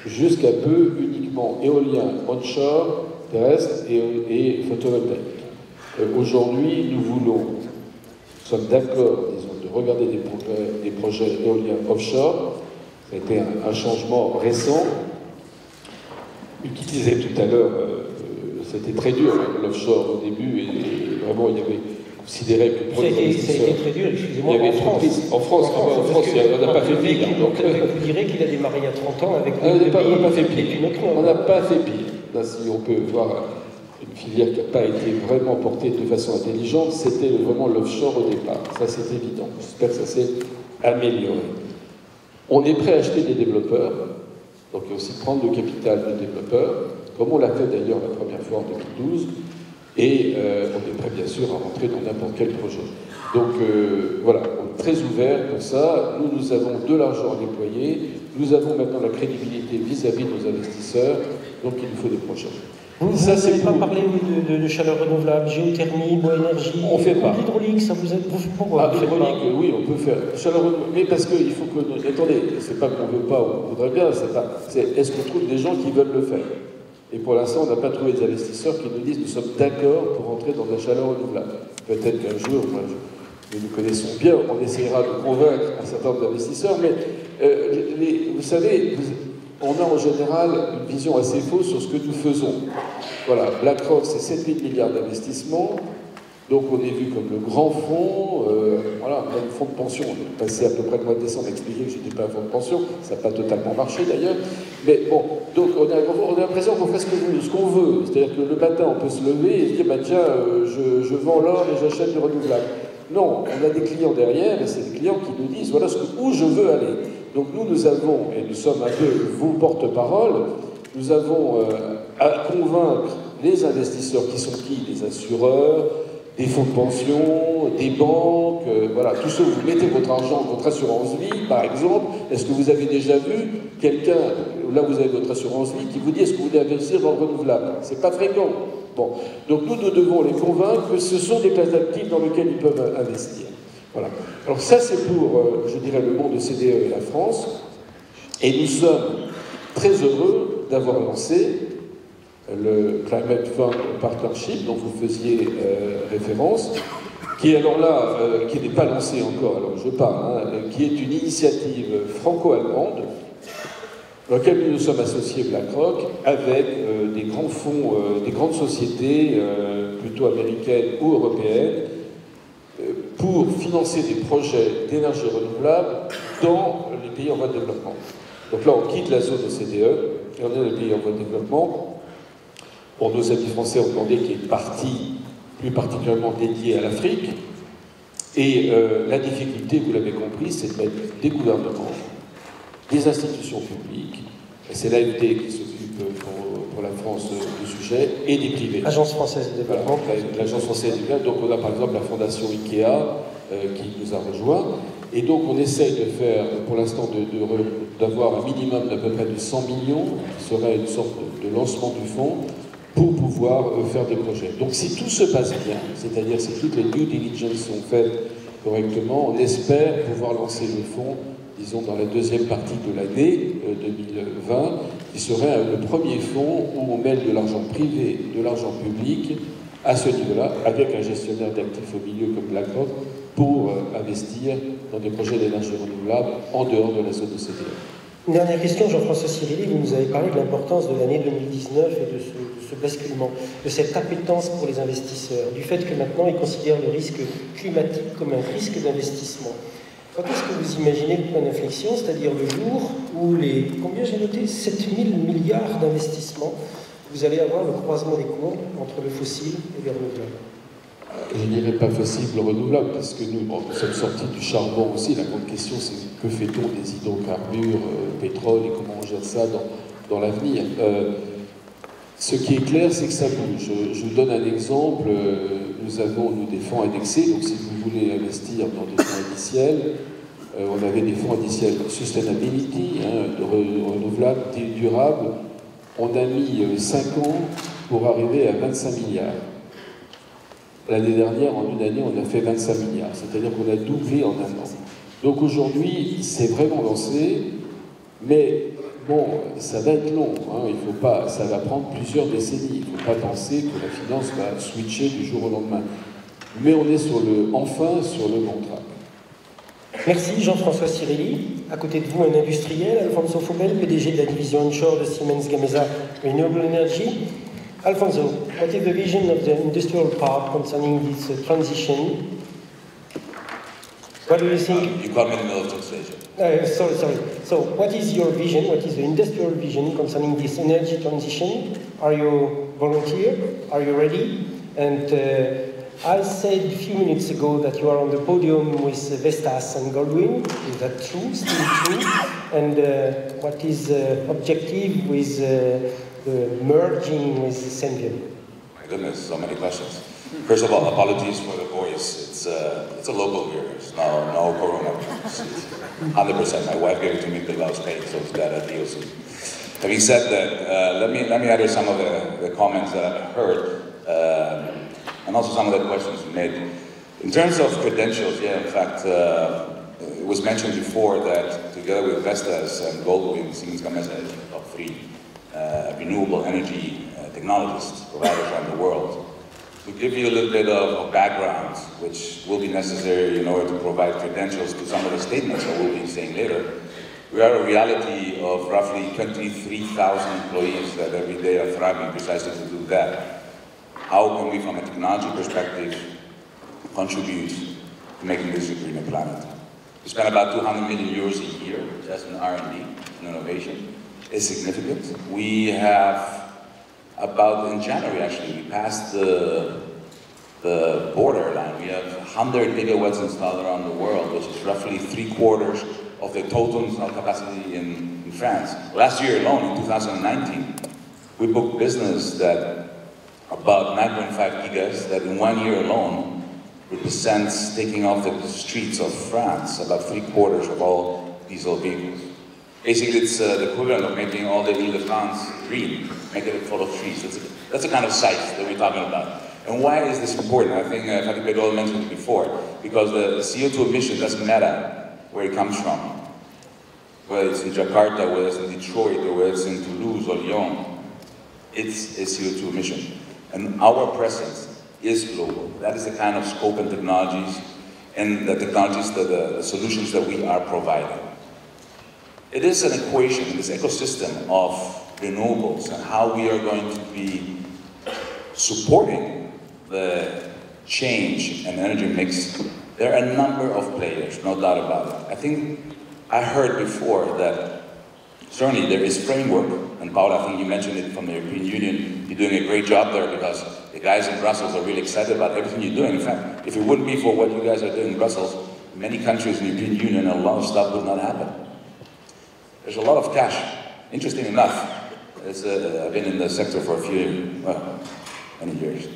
jusqu'à peu uniquement éolien onshore, terrestre et photovoltaïque. Aujourd'hui, nous sommes d'accord, disons, de regarder des projets éoliens offshore. Ça a été un changement récent. Qui disait tout à l'heure, c'était très dur l'offshore au début, et vraiment il y avait considéré que pour les investisseurs... Ça a été très dur, excusez-moi, en France, on n'a pas fait pire. Vous direz qu'il a démarré il y a 30 ans avec... On n'a pas fait pire. On n'a pas fait pire. Là, si on peut voir une filière qui n'a pas été vraiment portée de façon intelligente, c'était vraiment l'offshore au départ. Ça, c'est évident. J'espère que ça s'est amélioré. On est prêt à acheter des développeurs, donc aussi prendre le capital de développeurs, comme on l'a fait d'ailleurs la première fois en 2012, et on est prêt bien sûr à rentrer dans n'importe quel projet. Donc voilà, on est très ouvert pour ça. Nous avons de l'argent à déployer, nous avons maintenant la crédibilité vis-à-vis de nos investisseurs, donc il nous faut des projets. Vous n'avez pas parlé de chaleur renouvelable, géothermie, bois énergie, on fait pas. L'hydraulique, ça vous aide pourquoi l'hydraulique, oui, on peut faire. Chaleur renouvelable, mais parce qu'il faut que... Attendez, c'est pas qu'on ne veut pas ou qu'on voudrait bien, c'est est-ce qu'on trouve des gens qui veulent le faire? Et pour l'instant, on n'a pas trouvé des investisseurs qui nous disent nous sommes d'accord pour entrer dans la chaleur renouvelable. Peut-être qu'un jour, nous connaissons bien, on essaiera de convaincre un certain nombre d'investisseurs, mais vous savez... On a en général une vision assez fausse sur ce que nous faisons. Voilà, BlackRock, c'est 7 000 milliards d'investissements, donc on est vu comme le grand fonds, voilà, même fonds de pension. On est passé à peu près le mois de décembre à expliquer que je n'étais pas un fonds de pension, ça n'a pas totalement marché d'ailleurs, mais bon, donc on a l'impression qu'on fait ce qu'on veut, c'est-à-dire que le matin on peut se lever et se dire, bah tiens, je vends l'or et j'achète du renouvelable. Non, on a des clients derrière, et c'est des clients qui nous disent, voilà où je veux aller. Donc nous avons, et nous sommes un peu vos porte-parole, nous avons à convaincre les investisseurs qui sont qui? Des assureurs, des fonds de pension, des banques, voilà, tous ceux où vous mettez votre argent, votre assurance vie, par exemple. Est-ce que vous avez déjà vu quelqu'un, là vous avez votre assurance vie, qui vous dit est-ce que vous voulez investir dans le renouvelable? C'est pas fréquent. Bon, donc nous devons les convaincre que ce sont des classes d'actifs dans lesquelles ils peuvent investir. Voilà. Alors ça, c'est pour, je dirais, le monde de CDE et la France. Et nous sommes très heureux d'avoir lancé le Climate Fund Partnership, dont vous faisiez référence, qui est alors là, qui n'est pas lancé encore, alors je parle, qui est une initiative franco-allemande, dans laquelle nous nous sommes associés BlackRock, avec des grands fonds, des grandes sociétés, plutôt américaines ou européennes, pour financer des projets d'énergie renouvelable dans les pays en voie de développement. Donc là, on quitte la zone OCDE et on est dans les pays en voie de développement. Pour nos amis français, on demandait qu'il y ait une partie plus particulièrement dédié à l'Afrique. Et la difficulté, vous l'avez compris, c'est de mettre des gouvernements, des institutions publiques, c'est l'AFD qui s'occupe pour la France du sujet, et des privés. Agence française de développement. Voilà, l'Agence française du développement. Donc on a par exemple la fondation IKEA qui nous a rejoints. Et donc on essaye de faire, pour l'instant, d'avoir un minimum d'à peu près de 100 millions, qui serait une sorte de lancement du fonds, pour pouvoir faire des projets. Donc si tout se passe bien, c'est-à-dire si toutes les due diligence sont faites correctement, on espère pouvoir lancer le fonds, disons, dans la deuxième partie de l'année 2020, qui serait le premier fonds où on mêle de l'argent privé, de l'argent public, à ce niveau-là, avec un gestionnaire d'actifs au milieu comme BlackRock, pour investir dans des projets d'énergie renouvelable en dehors de la zone de CDE. Une dernière question, Jean-François Cirilli, vous nous avez parlé de l'importance de l'année 2019 et de ce basculement, de cette appétence pour les investisseurs, du fait que maintenant ils considèrent le risque climatique comme un risque d'investissement. Quand est-ce que vous imaginez le point d'inflexion, c'est-à-dire le jour où combien j'ai noté, 7 000 milliards d'investissements, vous allez avoir le croisement des courbes entre le fossile et les renouvelables? Je ne dirais pas fossile renouvelable, parce que nous sommes sortis du charbon aussi. La grande question, c'est que fait-on des hydrocarbures, pétrole, et comment on gère ça dans l'avenir. Ce qui est clair, c'est que ça bouge. Je vous donne un exemple. Nous avons, des fonds indexés. Donc, si vous voulez investir dans des fonds indiciels, on avait des fonds indiciels sustainability, de renouvelables, durables. On a mis 5 ans pour arriver à 25 milliards. L'année dernière, en une année, on a fait 25 milliards. C'est-à-dire qu'on a doublé en un an. Donc aujourd'hui, c'est vraiment lancé, mais bon, ça va être long. Ça va prendre plusieurs décennies. Il ne faut pas penser que la finance va switcher du jour au lendemain. Mais on est enfin sur le bon track. Merci Jean-François Cirilli. À côté de vous, un industriel, Alfonso Fogel, PDG de la division onshore de Siemens Gamesa Renewable Energy. Alfonso, what is the vision of the industrial part concerning this transition? What do you think? You caught me in the middle of translation. Sorry. So, what is your vision? What is the industrial vision concerning this energy transition? Are you volunteer? Are you ready? And I said a few minutes ago that you are on the podium with Vestas and Goldwind. Is that true? Still true? And what is the objective with the merging with Senvion? My goodness, so many questions. First of all, apologies for the voice. It's a local here. It's no coronavirus. 100%. My wife gave it to me because I was paid, so it's got a deal soon. Having said that, let me address some of the comments that I've heard, and also some of the questions you made. In terms of credentials, yeah, in fact, it was mentioned before that together with Vestas and Goldwind, Siemens Gamesa is the top 3 renewable energy technologists, providers around the world. To give you a little bit of background, which will be necessary in order to provide credentials to some of the statements that we'll be saying later, we are a reality of roughly 23,000 employees that every day are thriving precisely to do that. How can we, from a technology perspective, contribute to making this a greener planet? We spend about 200 million euros a year just in R&D and innovation. It's significant. We have in January actually, we passed the borderline. We have 100 gigawatts installed around the world, which is roughly 3/4 of the total installed capacity in France. Last year alone, in 2019, we booked business that about 9.5 gigas, that in 1 year alone represents taking off the streets of France about 3/4 of all diesel vehicles. Basically, it's the equivalent of making all the Ile-de-France green, making it full of trees. That's the kind of site that we're talking about. And why is this important? I think Fatih Pedro mentioned it before, because the CO2 emission doesn't matter where it comes from. Whether it's in Jakarta, whether it's in Detroit, or whether it's in Toulouse or Lyon, it's a CO2 emission. And our presence is global. That is the kind of scope and technologies, and the technologies, the solutions that we are providing. It is an equation, this ecosystem of renewables and how we are going to be supporting the change and energy mix. There are a number of players, no doubt about it. I think I heard before that certainly there is framework, and Paul, I think you mentioned it from the European Union. You're doing a great job there because the guys in Brussels are really excited about everything you're doing. In fact, if it wouldn't be for what you guys are doing in Brussels, many countries in the European Union, a lot of stuff would not happen. There's a lot of cash. Interesting enough, I've been in the sector for many years.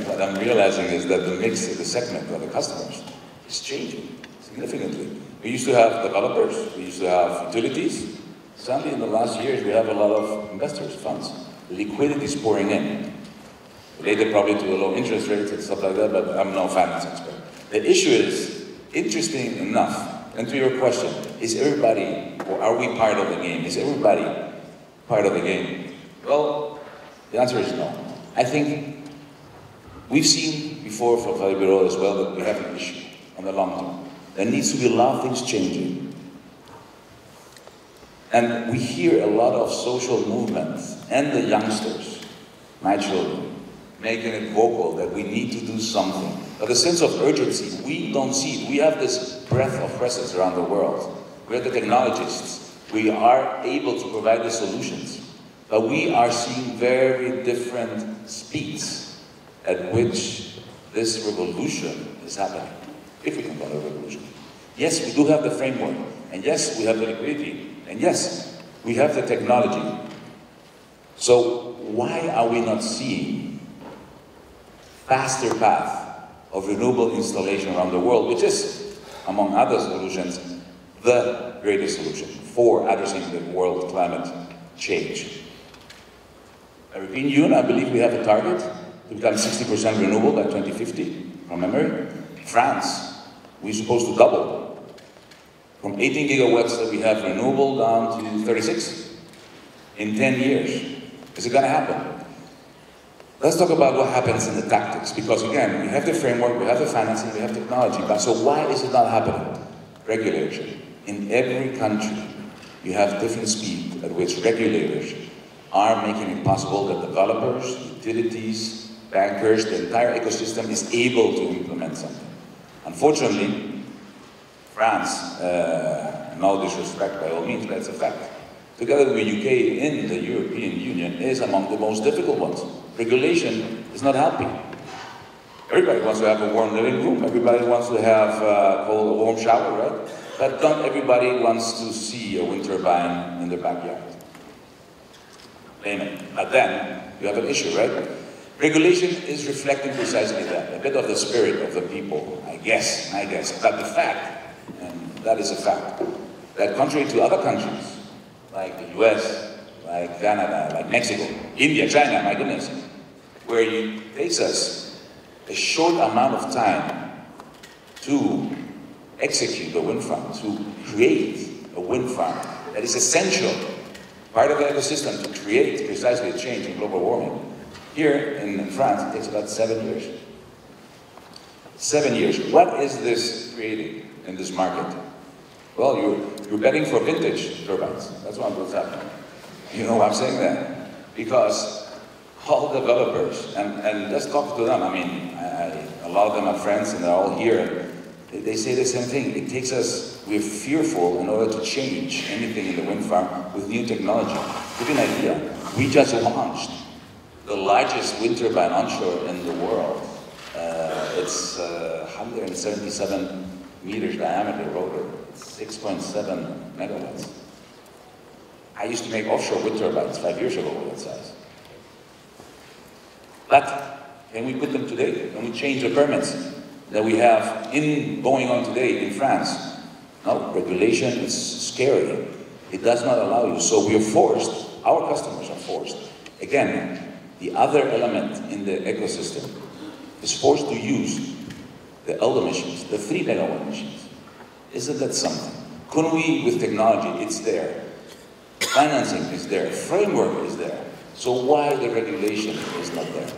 What I'm realizing is that the mix of the segment of the customers is changing significantly. We used to have developers, we used to have utilities. Suddenly in the last years we have a lot of investors, funds. Liquidity is pouring in. Related probably to the low interest rates and stuff like that, but I'm no finance expert. The issue is, interesting enough, and to your question, is everybody, or are we part of the game? Is everybody part of the game? Well, the answer is no. I think we've seen before from Fabio Bureau as well that we have an issue on the long term. There needs to be a lot of things changing. And we hear a lot of social movements and the youngsters, my children, making it vocal that we need to do something. But the sense of urgency, we don't see it. We have this breadth of presence around the world. We're the technologists. We are able to provide the solutions. But we are seeing very different speeds at which this revolution is happening. If we can call it a revolution. Yes, we do have the framework. And yes, we have the liquidity. And yes, we have the technology. So why are we not seeing faster path of renewable installation around the world, which is, among other solutions, the greatest solution for addressing the world climate change? The European Union, I believe we have a target to become 60% renewable by 2050, from memory. France, we're supposed to double. From 18 gigawatts that we have renewable down to 36 in 10 years. Is it going to happen? Let's talk about what happens in the tactics, because again, we have the framework, we have the financing, we have technology, but so why is it not happening? Regulation. In every country, you have different speed at which regulators are making it possible that developers, utilities, bankers, the entire ecosystem is able to implement something. Unfortunately, France, no disrespect by all means, but it's a fact, together with the UK in the European Union, is among the most difficult ones. Regulation is not helping. Everybody wants to have a warm living room, everybody wants to have a warm shower, right? But not everybody wants to see a wind turbine in their backyard. Amen. But then, you have an issue, right? Regulation is reflecting precisely that, a bit of the spirit of the people, I guess. But the fact, and that is a fact, that contrary to other countries, like the US, like Canada, like Mexico, India, China, my goodness, where it takes us a short amount of time to execute a wind farm, to create a wind farm that is essential, part of the ecosystem to create precisely a change in global warming. Here in France, it takes about 7 years. 7 years. What is this creating in this market? Well, you're betting for vintage turbines. That's what's happening. You know why I'm saying that? Because all developers, and let's talk to them. I mean, a lot of them are friends and they're all here. They say the same thing. It takes us, we're fearful in order to change anything in the wind farm with new technology. To give you an idea, we just launched the largest wind turbine onshore in the world. It's 177 meters diameter rotor, 6.7 megawatts. I used to make offshore wind turbines 5 years ago with that size. But can we put them today? Can we change the permits that we have going on today in France? No, regulation is scary. It does not allow you. So we are forced, our customers are forced. Again, the other element in the ecosystem is forced to use the elder machines, the 3 megawatt machines. Isn't that something? Couldn't we, with technology, it's there. Financing is there, framework is there. So why the regulation is not there?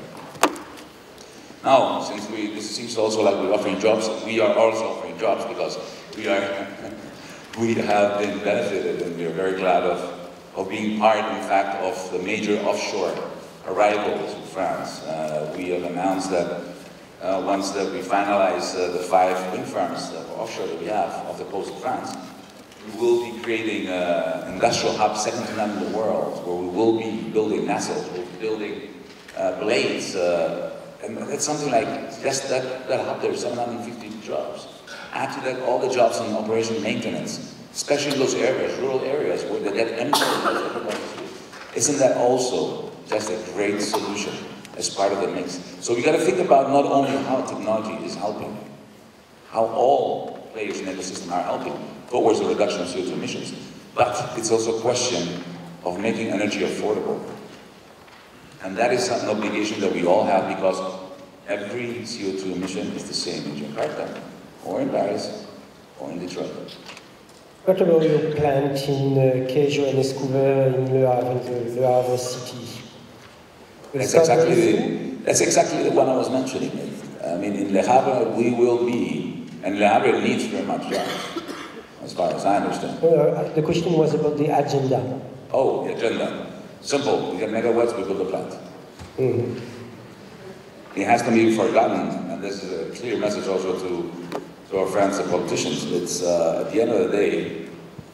Now, since this seems also like we're offering jobs, we are also offering jobs because we have been benefited and we are very glad of being part, in fact, of the major offshore arrivals in France. We have announced that once that we finalize the 5 wind farms offshore that we have off the coast of France, we will be creating an industrial hub second to none in the world, where we will be building nacelles, we'll be building blades, and that's something like, just that hub there, 750 jobs. Add to that all the jobs in operation maintenance, especially in those areas, rural areas, where they get empty. Isn't that also just a great solution as part of the mix? So we got to think about not only how technology is helping, how all players in the ecosystem are helping towards the reduction of CO2 emissions, but it's also a question of making energy affordable. And that is an obligation that we all have, because every CO2 emission is the same in Jakarta, or in Paris, or in Detroit. What about your plant in Quai Johannes Couver in Le Havre city? That's exactly the one I was mentioning. I mean, in Le Havre we will be, and Le Havre needs very much jobs, as far as I understand. The question was about the agenda. Oh, the agenda. Simple. We get megawatts, we build a plant. Mm-hmm. It has to be forgotten, and this is a clear message also to our friends, the politicians. It's at the end of the day,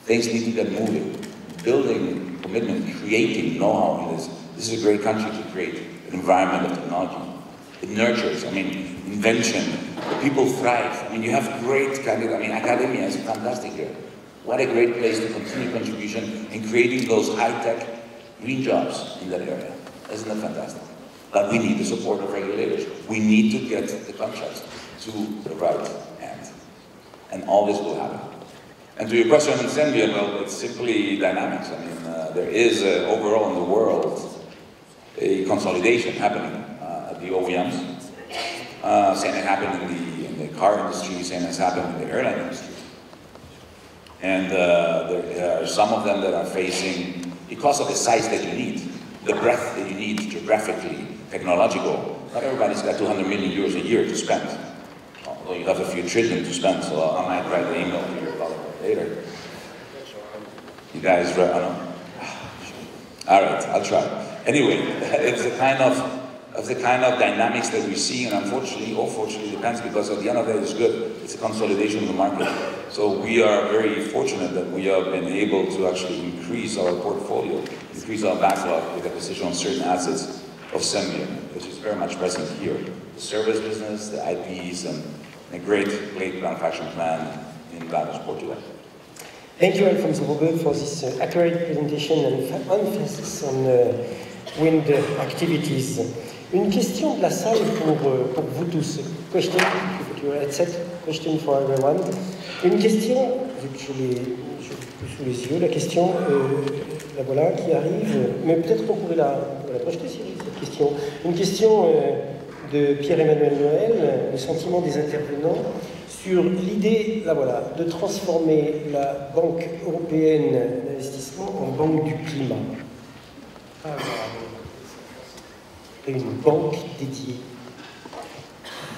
things need to get moving. Building commitment, creating know-how in this. This is a great country to create an environment of technology. It nurtures, I mean, invention. The people thrive. I mean, you have great candidates. I mean, academia is fantastic here. What a great place to continue contribution in creating those high-tech green jobs in that area. Isn't that fantastic? But we need the support of regulators. We need to get the contracts to the right hand. And all this will happen. And to your question on Senvion, well, it's simply dynamics. I mean, there is overall in the world a consolidation happening at the OEMs. Same has happened in the car industry, same has happened in the airline industry. And there are some of them that are facing, because of the size that you need, the breadth that you need geographically, technological, not everybody's got 200 million euros a year to spend. Although you have a few trillion to spend, so I might write an email to your colleague later. You guys, I don't know. All right, I'll try. Anyway, it's the kind of dynamics that we see, and unfortunately, or fortunately, depends, because at the end of the day, it's good. It's a consolidation of the market. So we are very fortunate that we have been able to actually increase our portfolio, increase our backlog with acquisition of certain assets of Senvion, which is very much present here. The service business, the IPs, and a great manufacturing plant in Valles, Portugal. Thank you, Alfonso Robert, for this accurate presentation and emphasis on wind activities. Une question de la salle pour vous tous. Question, put your headset, question for everyone. Une question, vu que je l'ai sous les yeux, la question, la voilà, qui arrive, mais peut-être qu'on pourrait la projeter, Cyril, cette question. Une question de Pierre-Emmanuel Noël, le sentiment des intervenants, sur l'idée, là voilà, de transformer la Banque européenne d'investissement en banque du climat. Et une banque dédiée.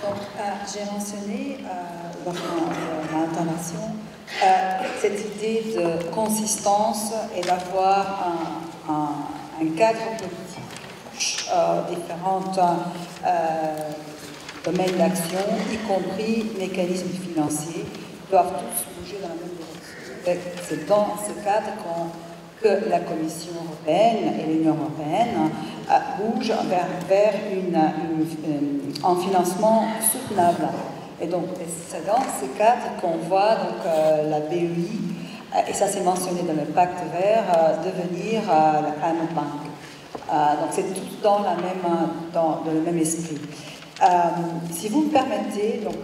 Donc, j'ai mentionné dans mon intervention cette idée de consistance et d'avoir un cadre politique, différents domaines d'action, y compris mécanismes financiers, doivent tous bouger dans la même direction. C'est dans ce cadre que la Commission européenne et l'Union européenne bougent vers un financement soutenable. Et donc, c'est dans ce cadre qu'on voit donc, la BEI, et ça c'est mentionné dans le pacte vert, devenir la Climate Bank. Donc c'est tout dans le même esprit. Si vous me permettez, donc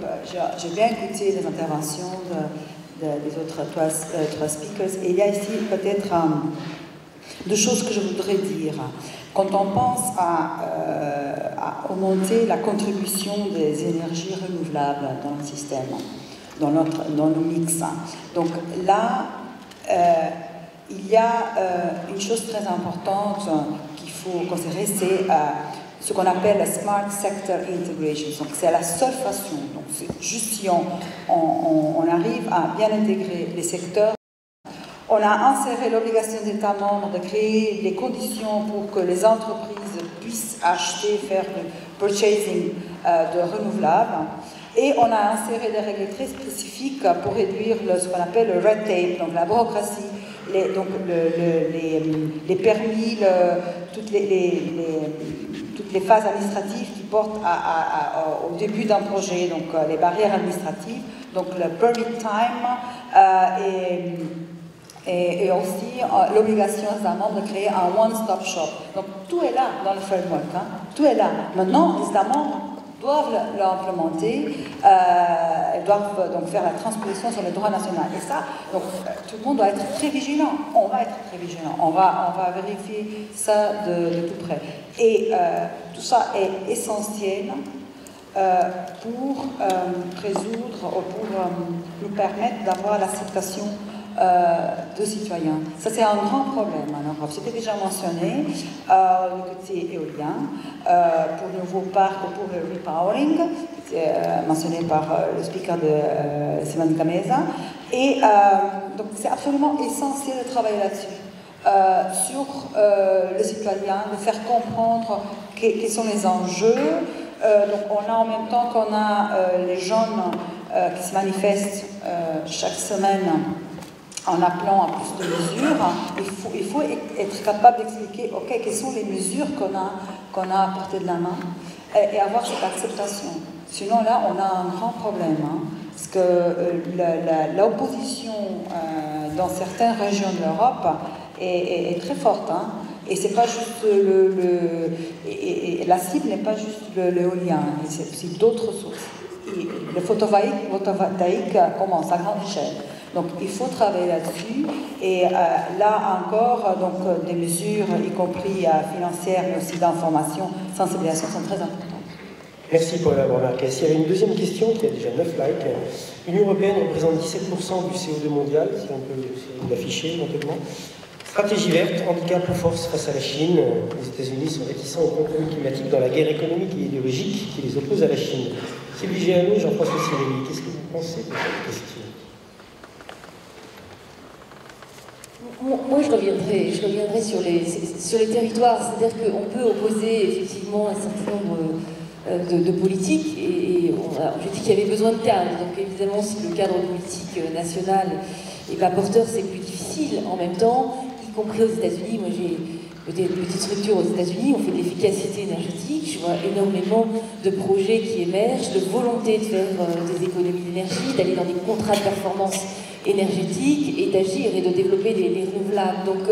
j'ai bien écouté les interventions des autres trois speakers, et il y a ici peut-être deux choses que je voudrais dire. Quand on pense à augmenter la contribution des énergies renouvelables dans le système, dans le mix, donc là, il y a une chose très importante qu'il faut considérer, c'est ce qu'on appelle la Smart Sector Integration. Donc c'est la seule façon, donc c'est juste si on arrive à bien intégrer les secteurs. On a inséré l'obligation des États membres de créer les conditions pour que les entreprises puissent acheter, faire le purchasing de renouvelables. Et on a inséré des règles très spécifiques pour réduire ce qu'on appelle le red tape, donc la bureaucratie, les permis, toutes les phases administratives qui portent au début d'un projet, donc les barrières administratives, donc le permit time et aussi l'obligation d'un membre de créer un one-stop shop. Donc tout est là dans le framework, hein. Tout est là. Maintenant, les États membres doivent l'implémenter, doivent donc faire la transposition sur le droit national. Et ça, donc, tout le monde doit être très vigilant. On va être très vigilant. On va vérifier ça de tout près. Et tout ça est essentiel pour résoudre, ou pour nous permettre d'avoir l'acceptation de citoyens. Ça, c'est un grand problème en Europe. C'était déjà mentionné, le côté éolien, pour le nouveau parc ou pour le repowering, mentionné par le speaker de Simone Camesa. Et donc, c'est absolument essentiel de travailler là-dessus. Sur le citoyen, de faire comprendre quels sont les enjeux. Donc, on a en même temps qu'on a les jeunes qui se manifestent chaque semaine en appelant à plus de mesures. Il faut être capable d'expliquer, ok, quelles sont les mesures qu'on a à portée de la main et avoir cette acceptation. Sinon, là, on a un grand problème, hein, parce que l'opposition dans certaines régions de l'Europe est très forte, hein, et c'est pas juste la cible n'est pas juste l'éolien, c'est aussi d'autres sources. Et le photovoltaïque commence à grande échelle. Donc il faut travailler là-dessus, et là encore, donc, des mesures, y compris financières, mais aussi d'information, sensibilisation, sont très importantes. Merci pour la remarque. S'il y avait une deuxième question, qui a déjà 9 likes. L'Union européenne représente 17% du CO2 mondial, si on peut l'afficher éventuellement. Stratégie verte, handicap ou force face à la Chine. Les États-Unis sont réticents au compromis climatique dans la guerre économique et idéologique qui les oppose à la Chine. Sylvie Géano, Jean-François Cirelli, qu'est-ce que vous pensez de cette question? Moi, je reviendrai sur les territoires. C'est-à-dire qu'on peut opposer effectivement un certain nombre de politiques, et j'ai dit qu'il y avait besoin de cadre. Donc évidemment, si le cadre politique national n'est pas porteur, c'est plus difficile. En même temps, y compris aux États-Unis, moi j'ai des petites structures aux États-Unis, on fait de l'efficacité énergétique, je vois énormément de projets qui émergent, de volonté de faire des économies d'énergie, d'aller dans des contrats de performance énergétique et d'agir et de développer les renouvelables. Donc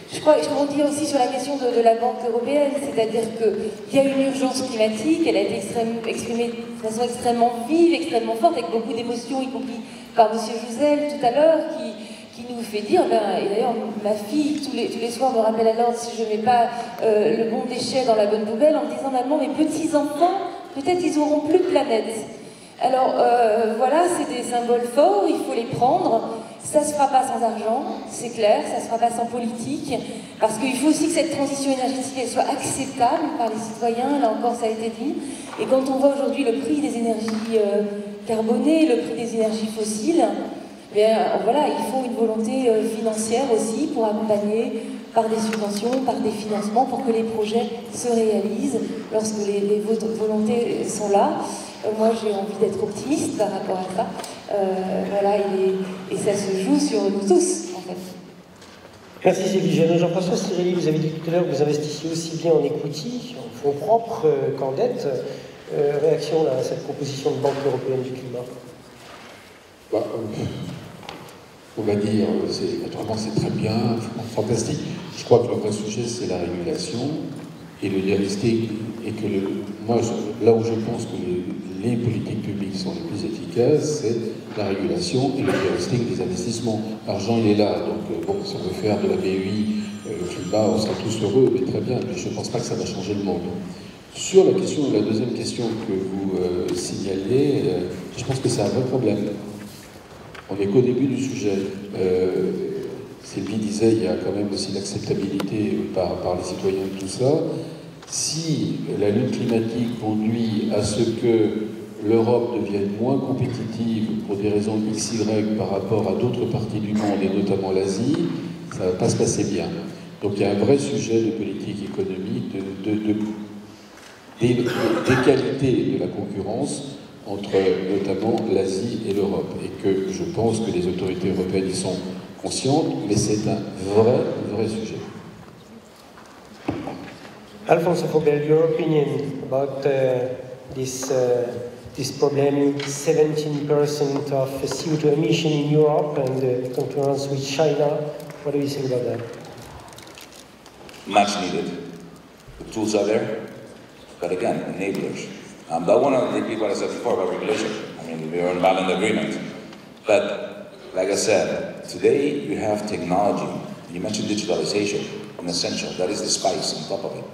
je crois, je rebondis aussi sur la question de la Banque européenne, c'est-à-dire qu'il y a une urgence climatique, elle a été exprimée de façon extrêmement vive, extrêmement forte, avec beaucoup d'émotions, y compris par M. Jouzel tout à l'heure, qui nous fait dire, et d'ailleurs ma fille tous les soirs me rappelle à l'ordre si je ne mets pas le bon déchet dans la bonne poubelle, en me disant maman, mes petits-enfants, peut-être ils n'auront plus de planète. Alors voilà, c'est des symboles forts, il faut les prendre. Ça ne se fera pas sans argent, c'est clair, ça ne se fera pas sans politique, parce qu'il faut aussi que cette transition énergétique elle soit acceptable par les citoyens, là encore ça a été dit. Et quand on voit aujourd'hui le prix des énergies carbonées, le prix des énergies fossiles, bien, voilà, il faut une volonté financière aussi pour accompagner par des subventions, par des financements, pour que les projets se réalisent lorsque les volontés sont là. Moi, j'ai envie d'être optimiste par rapport à ça. Voilà, et ça se joue sur nous tous, en fait. Merci Sylvie Géano. Jean-François Cirelli, vous avez dit tout à l'heure que vous investissiez aussi bien en equity, en fonds propres qu'en dette. Réaction là, à cette proposition de Banque européenne du climat? On va dire, naturellement c'est très bien, fantastique. Je crois que le vrai sujet c'est la régulation et le diagnostic, et que moi, là où je pense que les politiques publiques sont les plus efficaces, c'est la régulation et le diagnostic des investissements. L'argent il est là, donc bon, si on veut faire de la BEI, climat, on sera tous heureux, mais très bien, mais je ne pense pas que ça va changer le monde. Sur la deuxième question que vous signaliez, je pense que c'est un vrai problème. On n'est qu'au début du sujet. Sylvie disait il y a quand même aussi l'acceptabilité par les citoyens de tout ça. Si la lutte climatique conduit à ce que l'Europe devienne moins compétitive pour des raisons XY par rapport à d'autres parties du monde, et notamment l'Asie, ça ne va pas se passer bien. Donc il y a un vrai sujet de politique économique, d'égalité de la concurrence entre notamment l'Asie et l'Europe, et que je pense que les autorités européennes y sont conscientes, mais c'est un vrai sujet. Alfonso Fogel, your opinion about this problem, 17% of CO2 emission in Europe and the concurrence with China. What do you think about that? Much needed. The tools are there, but again, enablers. I want to repeat what I said before about regulation. I mean, we are in violent agreement. But, like I said, today you have technology. You mentioned digitalization, an essential. That is the spice on top of it.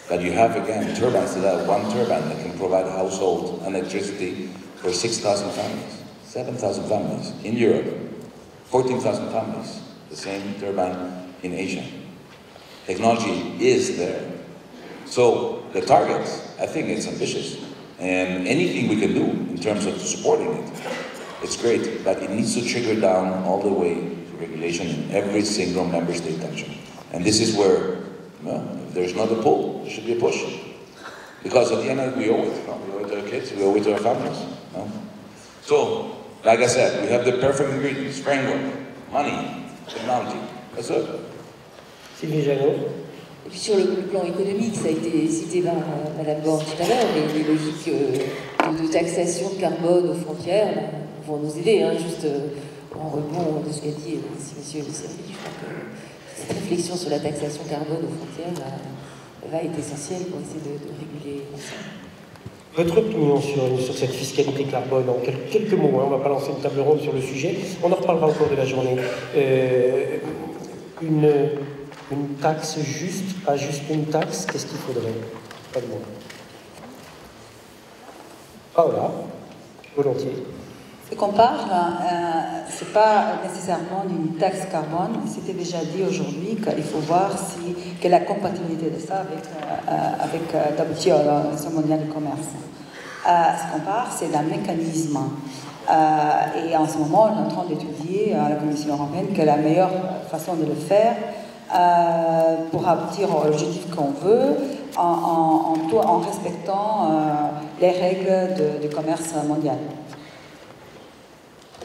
But you have, again, turbines that have one turbine that can provide household electricity for 6,000 families, 7,000 families in Europe, 14,000 families, the same turbine in Asia. Technology is there. So the target, I think it's ambitious. And anything we can do in terms of supporting it, it's great. But it needs to trigger down all the way to regulation in every single member state country. And this is where, well, if there's not a pull, there should be a push. Because at the end of it, we owe it. No? We owe it to our kids, we owe it to our families. No? So, like I said, we have the perfect ingredients, framework, money, technology. That's it. Sylvie Janot. Et puis sur le plan économique, ça a été cité par Madame Borne tout à l'heure, les logiques de taxation de carbone aux frontières vont nous aider, hein, juste en rebond de ce qu'a dit Monsieur le Servi. Je crois que cette réflexion sur la taxation carbone aux frontières va être essentielle pour essayer de réguler l'ensemble. Votre opinion sur cette fiscalité carbone, en quelques mots, hein, on ne va pas lancer une table ronde sur le sujet, on en reparlera au cours de la journée. Une taxe juste, pas juste une taxe, qu'est-ce qu'il faudrait? Pas de moins. Paola, volontiers. Ce qu'on parle, ce n'est pas nécessairement d'une taxe carbone. C'était déjà dit aujourd'hui qu'il faut voir quelle est la compatibilité de ça avec WTO, l'Organisation mondiale du commerce. Ce qu'on parle, c'est d'un mécanisme. Et en ce moment, on est en train d'étudier à la Commission européenne quelle est la meilleure façon de le faire pour aboutir à l'objectif qu'on veut en respectant les règles du commerce mondial.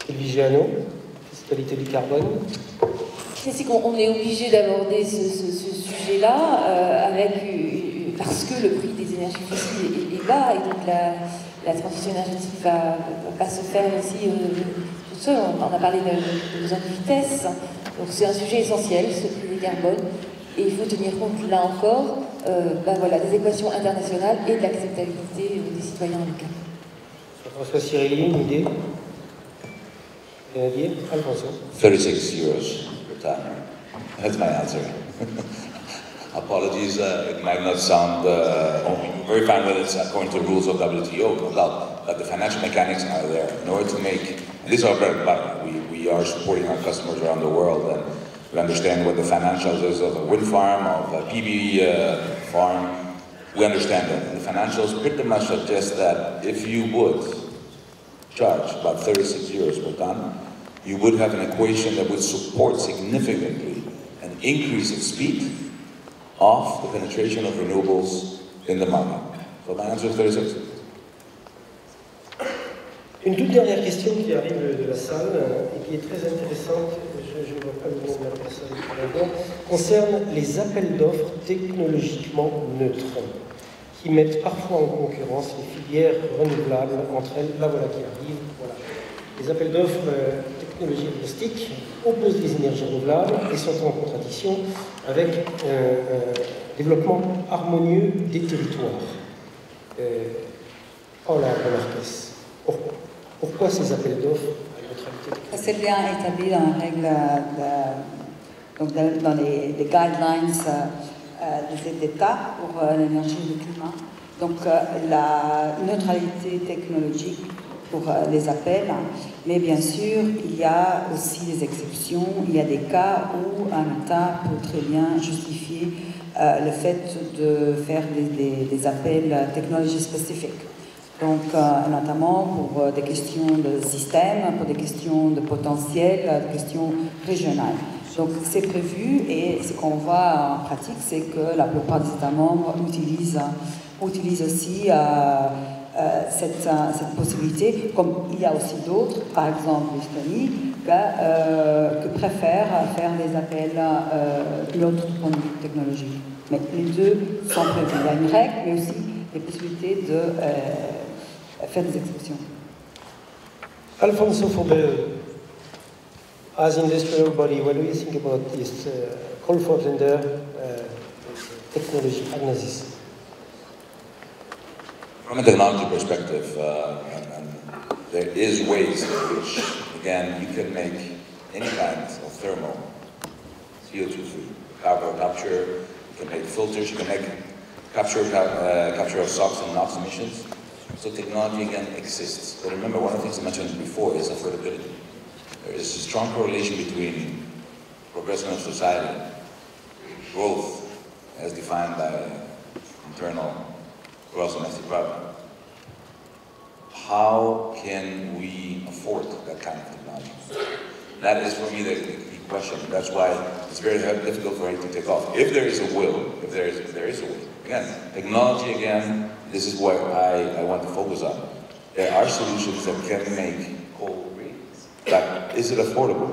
Sylvie Janot, fiscalité du carbone. C'est qu'on est obligé d'aborder ce sujet-là parce que le prix des énergies fossiles est bas et donc la transition énergétique va pas se faire aussi tout seul. On a parlé de besoin de vitesse. Donc c'est un sujet essentiel, ce prix des carbones, et il faut tenir compte là encore des équations internationales et de l'acceptabilité des citoyens en local. François Cirilli, une idée? 36 euros per ton. That's my answer. Apologies, it might not sound very fine whether it's according to the rules of WTO, no doubt, but the financial mechanics are there in order to make, and this is our bread and butter. We are supporting our customers around the world, and we understand what the financials is of a wind farm, of a PV farm. We understand that. And the financials pretty much suggest that if you would charge about 36 euros per ton, you would have an equation that would support significantly an increase in speed of the penetration of renewables in the market. So my answer is 36. Une toute dernière question qui arrive de la salle et qui est très intéressante, je ne vois pas le nom de la personne qui répond, concerne les appels d'offres technologiquement neutres qui mettent parfois en concurrence les filières renouvelables entre elles. Là voilà qui arrive. Voilà. Les appels d'offres technologie agnostique opposent les énergies renouvelables et sont en contradiction avec un développement harmonieux des territoires. Paola Marquez, pourquoi ces appels d'offres à neutralité? C'est bien établi dans la règle, dans les guidelines des États pour l'énergie et le climat. Donc la neutralité technologique pour les appels, mais bien sûr, il y a aussi des exceptions. Il y a des cas où un État peut très bien justifier le fait de faire des appels technologies spécifiques. Donc, notamment pour des questions de système, pour des questions de potentiel, des questions régionales. Donc, c'est prévu et ce qu'on voit en pratique, c'est que la plupart des États membres utilisent aussi cette possibilité, comme il y a aussi d'autres, par exemple l'Estonie, que préfèrent faire des appels l'autre point de vue technologique. Mais les deux sont prévus. Il y a une règle, mais aussi des possibilités de faire des exceptions. Alfonso, as industrial body, what do you think about this call for gender technology agnosis? From a technology perspective, and there is ways in which, again, you can make any kind of thermal CO2 free. Carbon capture, you can make filters, you can make capture of SOx and NOx emissions. So technology, again, exists. But remember, one of the things I mentioned before is affordability. There is a strong correlation between progression of society, growth, as defined by internal gross domestic product. How can we afford that kind of technology? That is, for me, the key question. That's why it's very difficult for it to take off. If there is a will, if there is a will. Again, technology, again, this is what I want to focus on. There are solutions that can make coal free. But is it affordable?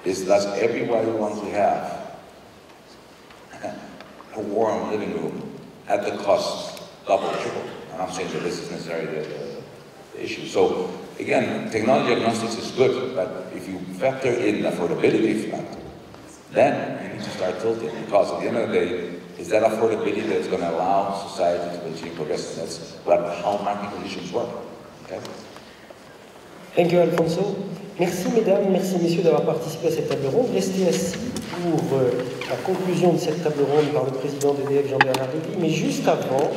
Does everybody want to have a warm living room at the cost double, triple? I'm not saying that this is necessarily the issue. So again, technology agnostics is good, but if you factor in affordability factor, then you need to start tilting, because at the end of the day, it's that affordability that's going to allow society to continue progressing. That's how market conditions work. Okay? Thank you, Alfonso. Merci, mesdames, merci, messieurs, d'avoir participé à cette table ronde. Restez assis pour la conclusion de cette table ronde par le président d'EDF, Jean-Bernard Lévy. Mais juste avant,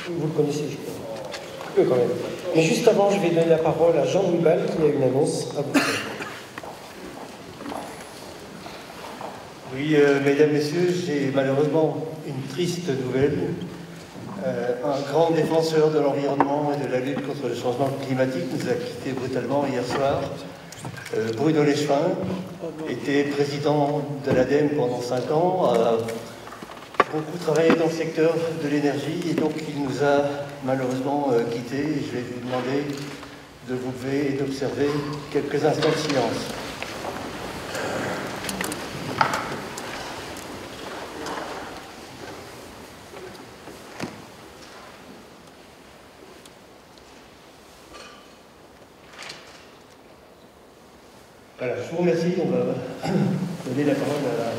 vous le connaissez, je crois, peu quand même. Mais juste avant, je vais donner la parole à Jean-Louis Ball qui a une annonce à vous faire. Oui, mesdames, messieurs, j'ai malheureusement une triste nouvelle. Un grand défenseur de l'environnement et de la lutte contre le changement climatique nous a quittés brutalement hier soir. Bruno Leschevin était président de l'ADEME pendant 5 ans, a beaucoup travaillé dans le secteur de l'énergie et donc il nous a malheureusement quittés. Je vais vous demander de vous lever et d'observer quelques instants de silence. Voilà, je vous remercie. On va donner la parole à la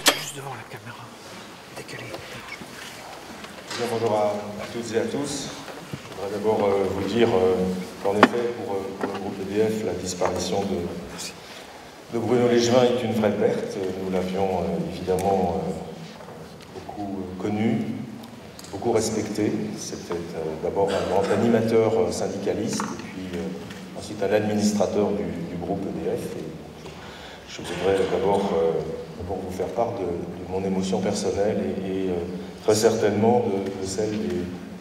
juste devant la caméra, décalée. Bonjour à toutes et à tous. Je voudrais d'abord vous dire qu'en effet, pour le groupe EDF, la disparition de Bruno Leschevin est une vraie perte. Nous l'avions évidemment beaucoup connu, beaucoup respecté. C'était d'abord un grand animateur syndicaliste et puis ensuite un administrateur du groupe EDF. Et je voudrais d'abord vous faire part de mon émotion personnelle et très certainement de celle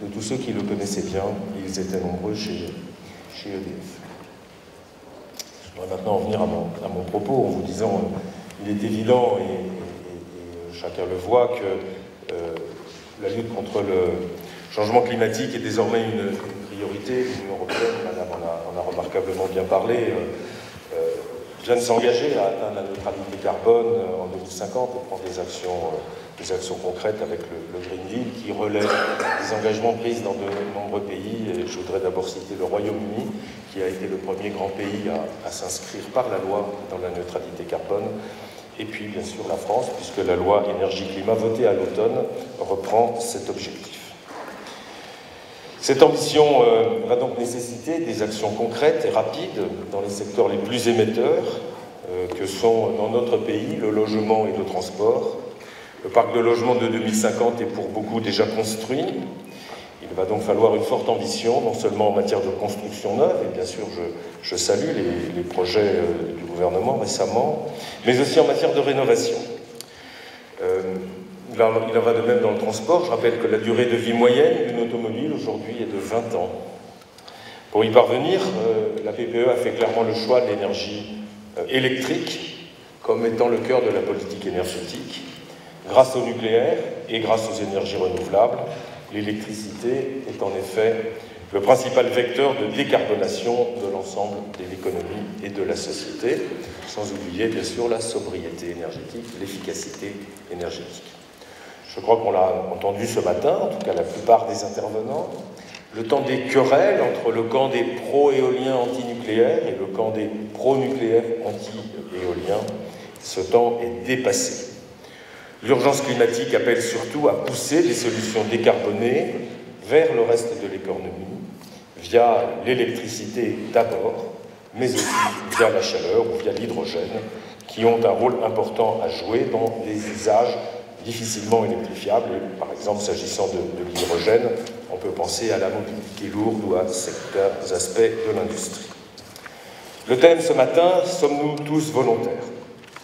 de tous ceux qui le connaissaient bien. Ils étaient nombreux chez EDF. Je voudrais maintenant en venir à mon propos en vous disant il est évident et chacun le voit que la lutte contre le changement climatique est désormais une priorité. L'Union européenne, madame en a remarquablement bien parlé, vient de s'engager à atteindre la neutralité carbone en 2050 et prendre des actions concrètes avec le Green Deal qui relève des engagements pris dans de nombreux pays. Et je voudrais d'abord citer le Royaume-Uni qui a été le premier grand pays à s'inscrire par la loi dans la neutralité carbone. Et puis bien sûr la France, puisque la loi énergie-climat votée à l'automne reprend cet objectif. Cette ambition va donc nécessiter des actions concrètes et rapides dans les secteurs les plus émetteurs que sont dans notre pays le logement et le transport. Le parc de logement de 2050 est pour beaucoup déjà construit. Il va donc falloir une forte ambition, non seulement en matière de construction neuve, et bien sûr je salue les projets du gouvernement récemment, mais aussi en matière de rénovation. Il en va de même dans le transport. Je rappelle que la durée de vie moyenne d'une automobile aujourd'hui est de 20 ans. Pour y parvenir, la PPE a fait clairement le choix de l'énergie électrique comme étant le cœur de la politique énergétique. Grâce au nucléaire et grâce aux énergies renouvelables, l'électricité est en effet le principal vecteur de décarbonation de l'ensemble de l'économie et de la société, sans oublier bien sûr la sobriété énergétique, l'efficacité énergétique. Je crois qu'on l'a entendu ce matin, en tout cas la plupart des intervenants, le temps des querelles entre le camp des pro-éoliens anti-nucléaires et le camp des pro-nucléaires anti-éoliens, ce temps est dépassé. L'urgence climatique appelle surtout à pousser des solutions décarbonées vers le reste de l'économie, via l'électricité d'abord, mais aussi via la chaleur ou via l'hydrogène, qui ont un rôle important à jouer dans des usages difficilement électrifiables. Par exemple, s'agissant de l'hydrogène, on peut penser à la mobilité lourde ou à certains aspects de l'industrie. Le thème ce matin, sommes-nous tous volontaires?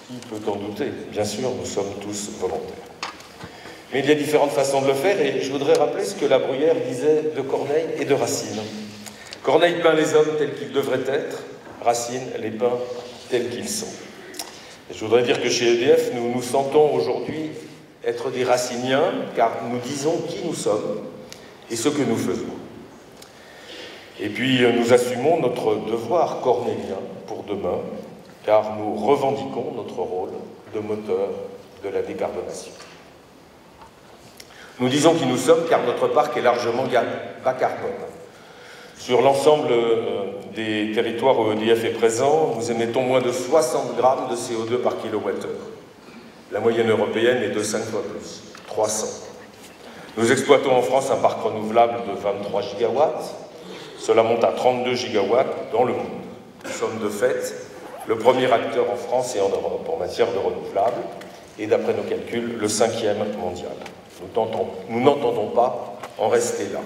Qui peut en douter? Bien sûr, nous sommes tous volontaires. Mais il y a différentes façons de le faire, et je voudrais rappeler ce que La Bruyère disait de Corneille et de Racine. Corneille peint les hommes tels qu'ils devraient être, Racine les peint tels qu'ils sont. Et je voudrais dire que chez EDF, nous nous sentons aujourd'hui être des raciniens, car nous disons qui nous sommes et ce que nous faisons. Et puis nous assumons notre devoir cornélien pour demain, car nous revendiquons notre rôle de moteur de la décarbonation. Nous disons qui nous sommes car notre parc est largement bas carbone. Sur l'ensemble des territoires où EDF est présent, nous émettons moins de 60 grammes de CO2 par kilowattheure. La moyenne européenne est de 5 fois plus, 300. Nous exploitons en France un parc renouvelable de 23 gigawatts. Cela monte à 32 gigawatts dans le monde. Nous sommes de fait le premier acteur en France et en Europe en matière de renouvelables et d'après nos calculs, le 5e mondial. Nous n'entendons pas en rester là.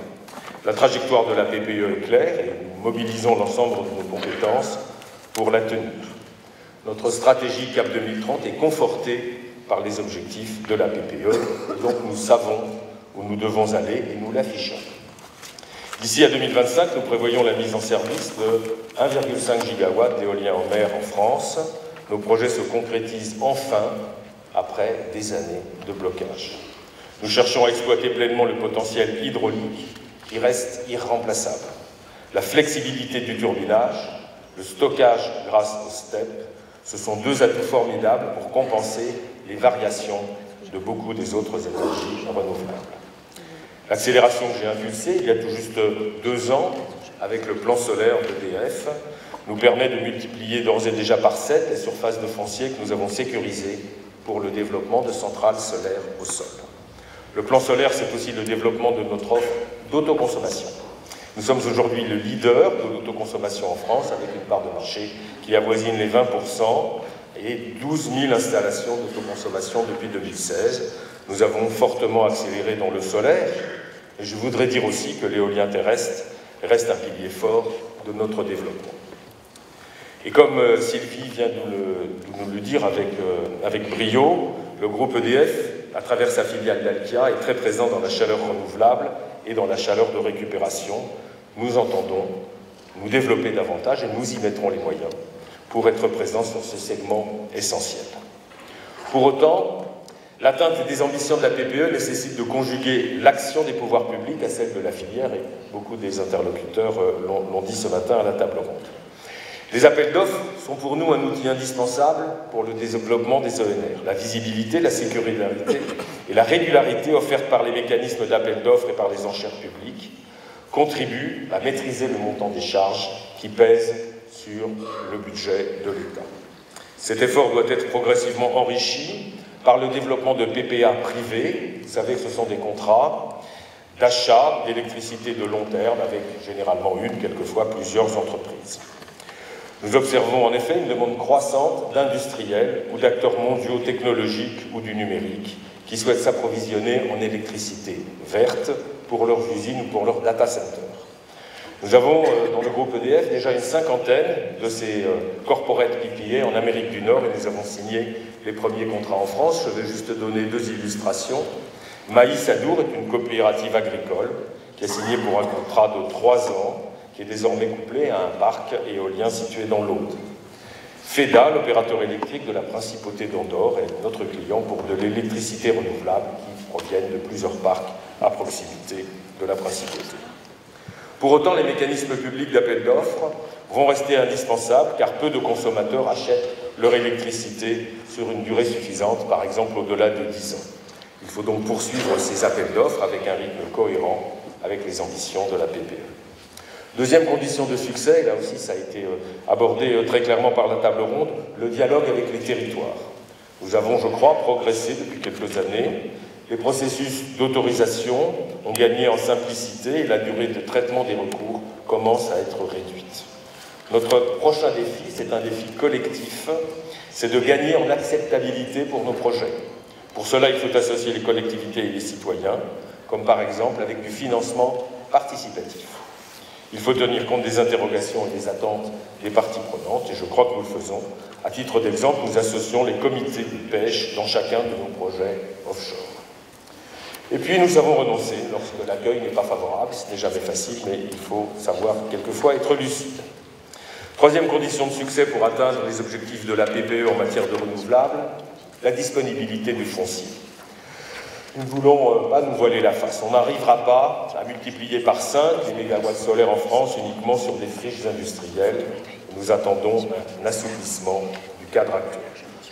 La trajectoire de la PPE est claire et nous mobilisons l'ensemble de nos compétences pour la tenir. Notre stratégie CAP 2030 est confortée par les objectifs de la PPE, et donc nous savons où nous devons aller et nous l'affichons. D'ici à 2025, nous prévoyons la mise en service de 1,5 gigawatt d'éolien en mer en France. Nos projets se concrétisent enfin après des années de blocage. Nous cherchons à exploiter pleinement le potentiel hydraulique qui reste irremplaçable. La flexibilité du turbinage, le stockage grâce au STEP, ce sont deux atouts formidables pour compenser les variations de beaucoup des autres énergies renouvelables. L'accélération que j'ai impulsée il y a tout juste 2 ans avec le plan solaire d'EDF nous permet de multiplier d'ores et déjà par 7 les surfaces de foncier que nous avons sécurisées pour le développement de centrales solaires au sol. Le plan solaire, c'est aussi le développement de notre offre d'autoconsommation. Nous sommes aujourd'hui le leader de l'autoconsommation en France avec une part de marché qui avoisine les 20% et 12 000 installations d'autoconsommation depuis 2016. Nous avons fortement accéléré dans le solaire et je voudrais dire aussi que l'éolien terrestre reste un pilier fort de notre développement. Et comme Sylvie vient de nous le dire avec brio, le groupe EDF, à travers sa filiale Dalkia, est très présent dans la chaleur renouvelable et dans la chaleur de récupération. Nous entendons nous développer davantage et nous y mettrons les moyens pour être présents sur ce segment essentiel. Pour autant, l'atteinte des ambitions de la PPE nécessite de conjuguer l'action des pouvoirs publics à celle de la filière, et beaucoup des interlocuteurs l'ont dit ce matin à la table ronde. Les appels d'offres sont pour nous un outil indispensable pour le développement des ENR. La visibilité, la sécurité et la régularité offertes par les mécanismes d'appel d'offres et par les enchères publiques contribuent à maîtriser le montant des charges qui pèsent sur le budget de l'État. Cet effort doit être progressivement enrichi par le développement de PPA privés. Vous savez que ce sont des contrats d'achat d'électricité de long terme avec généralement une, quelquefois plusieurs entreprises. Nous observons en effet une demande croissante d'industriels ou d'acteurs mondiaux technologiques ou du numérique qui souhaitent s'approvisionner en électricité verte pour leurs usines ou pour leurs data centers. Nous avons dans le groupe EDF déjà une 50aine de ces corporate PPA en Amérique du Nord et nous avons signé les premiers contrats en France. Je vais juste donner 2 illustrations. Maïs Adour est une coopérative agricole qui a signé pour un contrat de 3 ans qui est désormais couplé à un parc éolien situé dans l'Aude. FEDA, l'opérateur électrique de la Principauté d'Andorre, est notre client pour de l'électricité renouvelable qui proviennent de plusieurs parcs à proximité de la Principauté. Pour autant, les mécanismes publics d'appel d'offres vont rester indispensables car peu de consommateurs achètent leur électricité sur une durée suffisante, par exemple au-delà de 10 ans. Il faut donc poursuivre ces appels d'offres avec un rythme cohérent avec les ambitions de la PPE. Deuxième condition de succès, là aussi ça a été abordé très clairement par la table ronde, le dialogue avec les territoires. Nous avons, je crois, progressé depuis quelques années. Les processus d'autorisation ont gagné en simplicité et la durée de traitement des recours commence à être réduite. Notre prochain défi, c'est un défi collectif, c'est de gagner en acceptabilité pour nos projets. Pour cela, il faut associer les collectivités et les citoyens, comme par exemple avec du financement participatif. Il faut tenir compte des interrogations et des attentes des parties prenantes, et je crois que nous le faisons. À titre d'exemple, nous associons les comités de pêche dans chacun de nos projets offshore. Et puis nous avons renoncé lorsque l'accueil n'est pas favorable, ce n'est jamais facile, mais il faut savoir quelquefois être lucide. Troisième condition de succès pour atteindre les objectifs de la PPE en matière de renouvelables, la disponibilité du foncier. Nous ne voulons pas nous voiler la face. On n'arrivera pas à multiplier par 5 les mégawatts solaires en France uniquement sur des friches industrielles. Nous attendons un assouplissement du cadre actuel.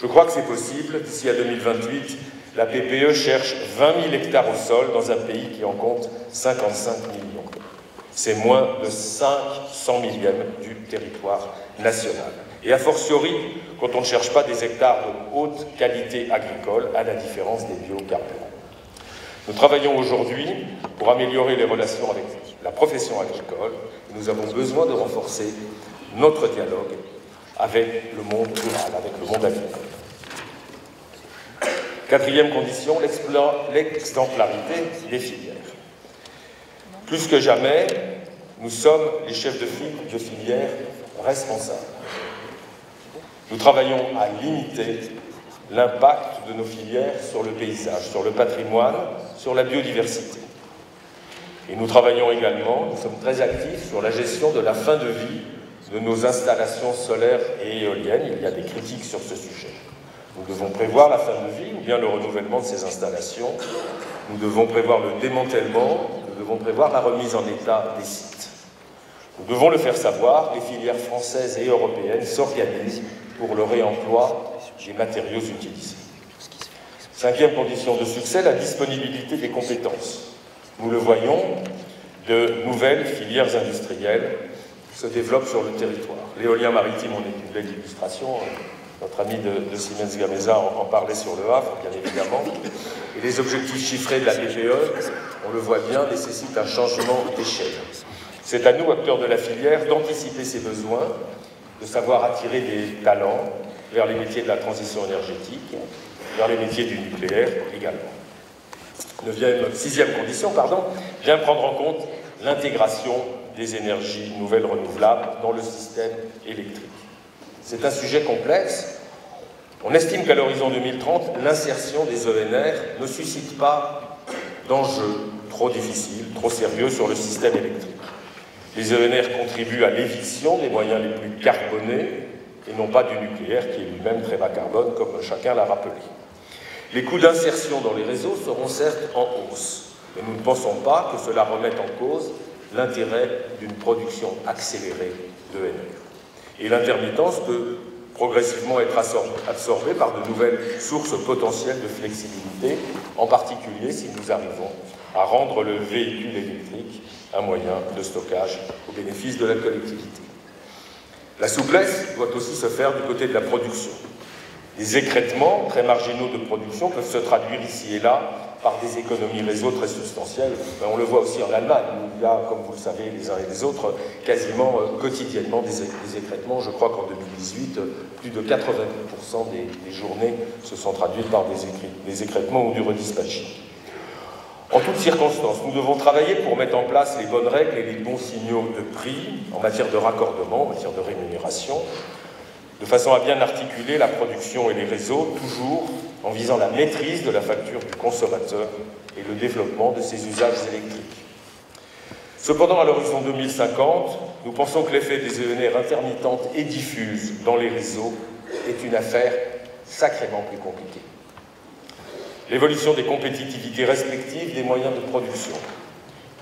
Je crois que c'est possible. D'ici à 2028, la PPE cherche 20 000 hectares au sol dans un pays qui en compte 55 millions. C'est moins de 500 millièmes du territoire national. Et a fortiori, quand on ne cherche pas des hectares de haute qualité agricole, à la différence des biocarburants. Nous travaillons aujourd'hui pour améliorer les relations avec la profession agricole. Nous avons besoin de renforcer notre dialogue avec le monde rural, avec le monde agricole. Quatrième condition, l'exemplarité des filières. Plus que jamais, nous sommes les chefs de filière responsables. Nous travaillons à limiter l'impact de nos filières sur le paysage, sur le patrimoine, sur la biodiversité. Et nous travaillons également, nous sommes très actifs sur la gestion de la fin de vie de nos installations solaires et éoliennes. Il y a des critiques sur ce sujet. Nous devons prévoir la fin de vie ou bien le renouvellement de ces installations. Nous devons prévoir le démantèlement, nous devons prévoir la remise en état des sites. Nous devons le faire savoir, les filières françaises et européennes s'organisent pour le réemploi des matériaux utilisés. Cinquième condition de succès, la disponibilité des compétences. Nous le voyons, de nouvelles filières industrielles se développent sur le territoire. L'éolien maritime en est une belle illustration. Notre ami de Siemens Gamesa en parlait sur le Havre, bien évidemment. Et les objectifs chiffrés de la PPE, on le voit bien, nécessitent un changement d'échelle. C'est à nous, acteurs de la filière, d'anticiper ces besoins, de savoir attirer des talents vers les métiers de la transition énergétique, vers les métiers du nucléaire également. Sixième condition, bien prendre en compte l'intégration des énergies nouvelles renouvelables dans le système électrique. C'est un sujet complexe. On estime qu'à l'horizon 2030, l'insertion des ENR ne suscite pas d'enjeux trop difficiles, trop sérieux sur le système électrique. Les ENR contribuent à l'éviction des moyens les plus carbonés et non pas du nucléaire qui est lui-même très bas carbone, comme chacun l'a rappelé. Les coûts d'insertion dans les réseaux seront certes en hausse, mais nous ne pensons pas que cela remette en cause l'intérêt d'une production accélérée d'ENR. Et l'intermittence peut progressivement être absorbée par de nouvelles sources potentielles de flexibilité, en particulier si nous arrivons à rendre le véhicule électrique un moyen de stockage au bénéfice de la collectivité. La souplesse doit aussi se faire du côté de la production. Les écrêtements très marginaux de production peuvent se traduire ici et là par des économies réseau très substantielles. On le voit aussi en Allemagne, où il y a, comme vous le savez, les uns et les autres, quasiment quotidiennement des écrêtements. Je crois qu'en 2018, plus de 80% des journées se sont traduites par des écrêtements ou du redispatching. En toutes circonstances, nous devons travailler pour mettre en place les bonnes règles et les bons signaux de prix en matière de raccordement, en matière de rémunération, de façon à bien articuler la production et les réseaux, toujours en visant la maîtrise de la facture du consommateur et le développement de ses usages électriques. Cependant, à l'horizon 2050, nous pensons que l'effet des ENR intermittentes et diffuses dans les réseaux est une affaire sacrément plus compliquée. L'évolution des compétitivités respectives des moyens de production,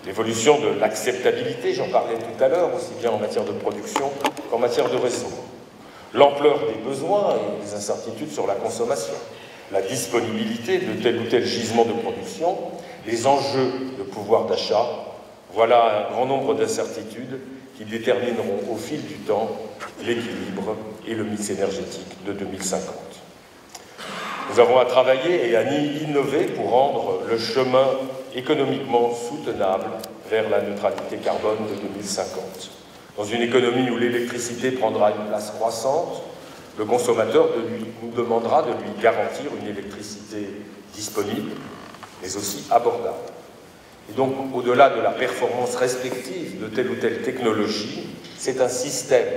l'évolution de l'acceptabilité, j'en parlais tout à l'heure, aussi bien en matière de production qu'en matière de réseau, l'ampleur des besoins et des incertitudes sur la consommation, la disponibilité de tel ou tel gisement de production, les enjeux de pouvoir d'achat, voilà un grand nombre d'incertitudes qui détermineront au fil du temps l'équilibre et le mix énergétique de 2050. Nous avons à travailler et à innover pour rendre le chemin économiquement soutenable vers la neutralité carbone de 2050. Dans une économie où l'électricité prendra une place croissante, le consommateur nous demandera de lui garantir une électricité disponible, mais aussi abordable. Et donc, au-delà de la performance respective de telle ou telle technologie, c'est un système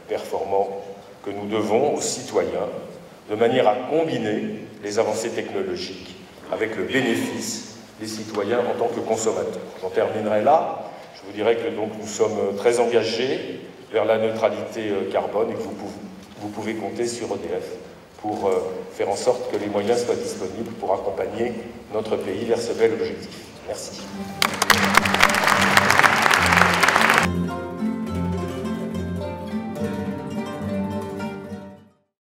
performant que nous devons aux citoyens, de manière à combiner les avancées technologiques avec le bénéfice des citoyens en tant que consommateurs. J'en terminerai là. Je vous dirais que donc, nous sommes très engagés vers la neutralité carbone et que vous pouvez compter sur EDF pour faire en sorte que les moyens soient disponibles pour accompagner notre pays vers ce bel objectif. Merci.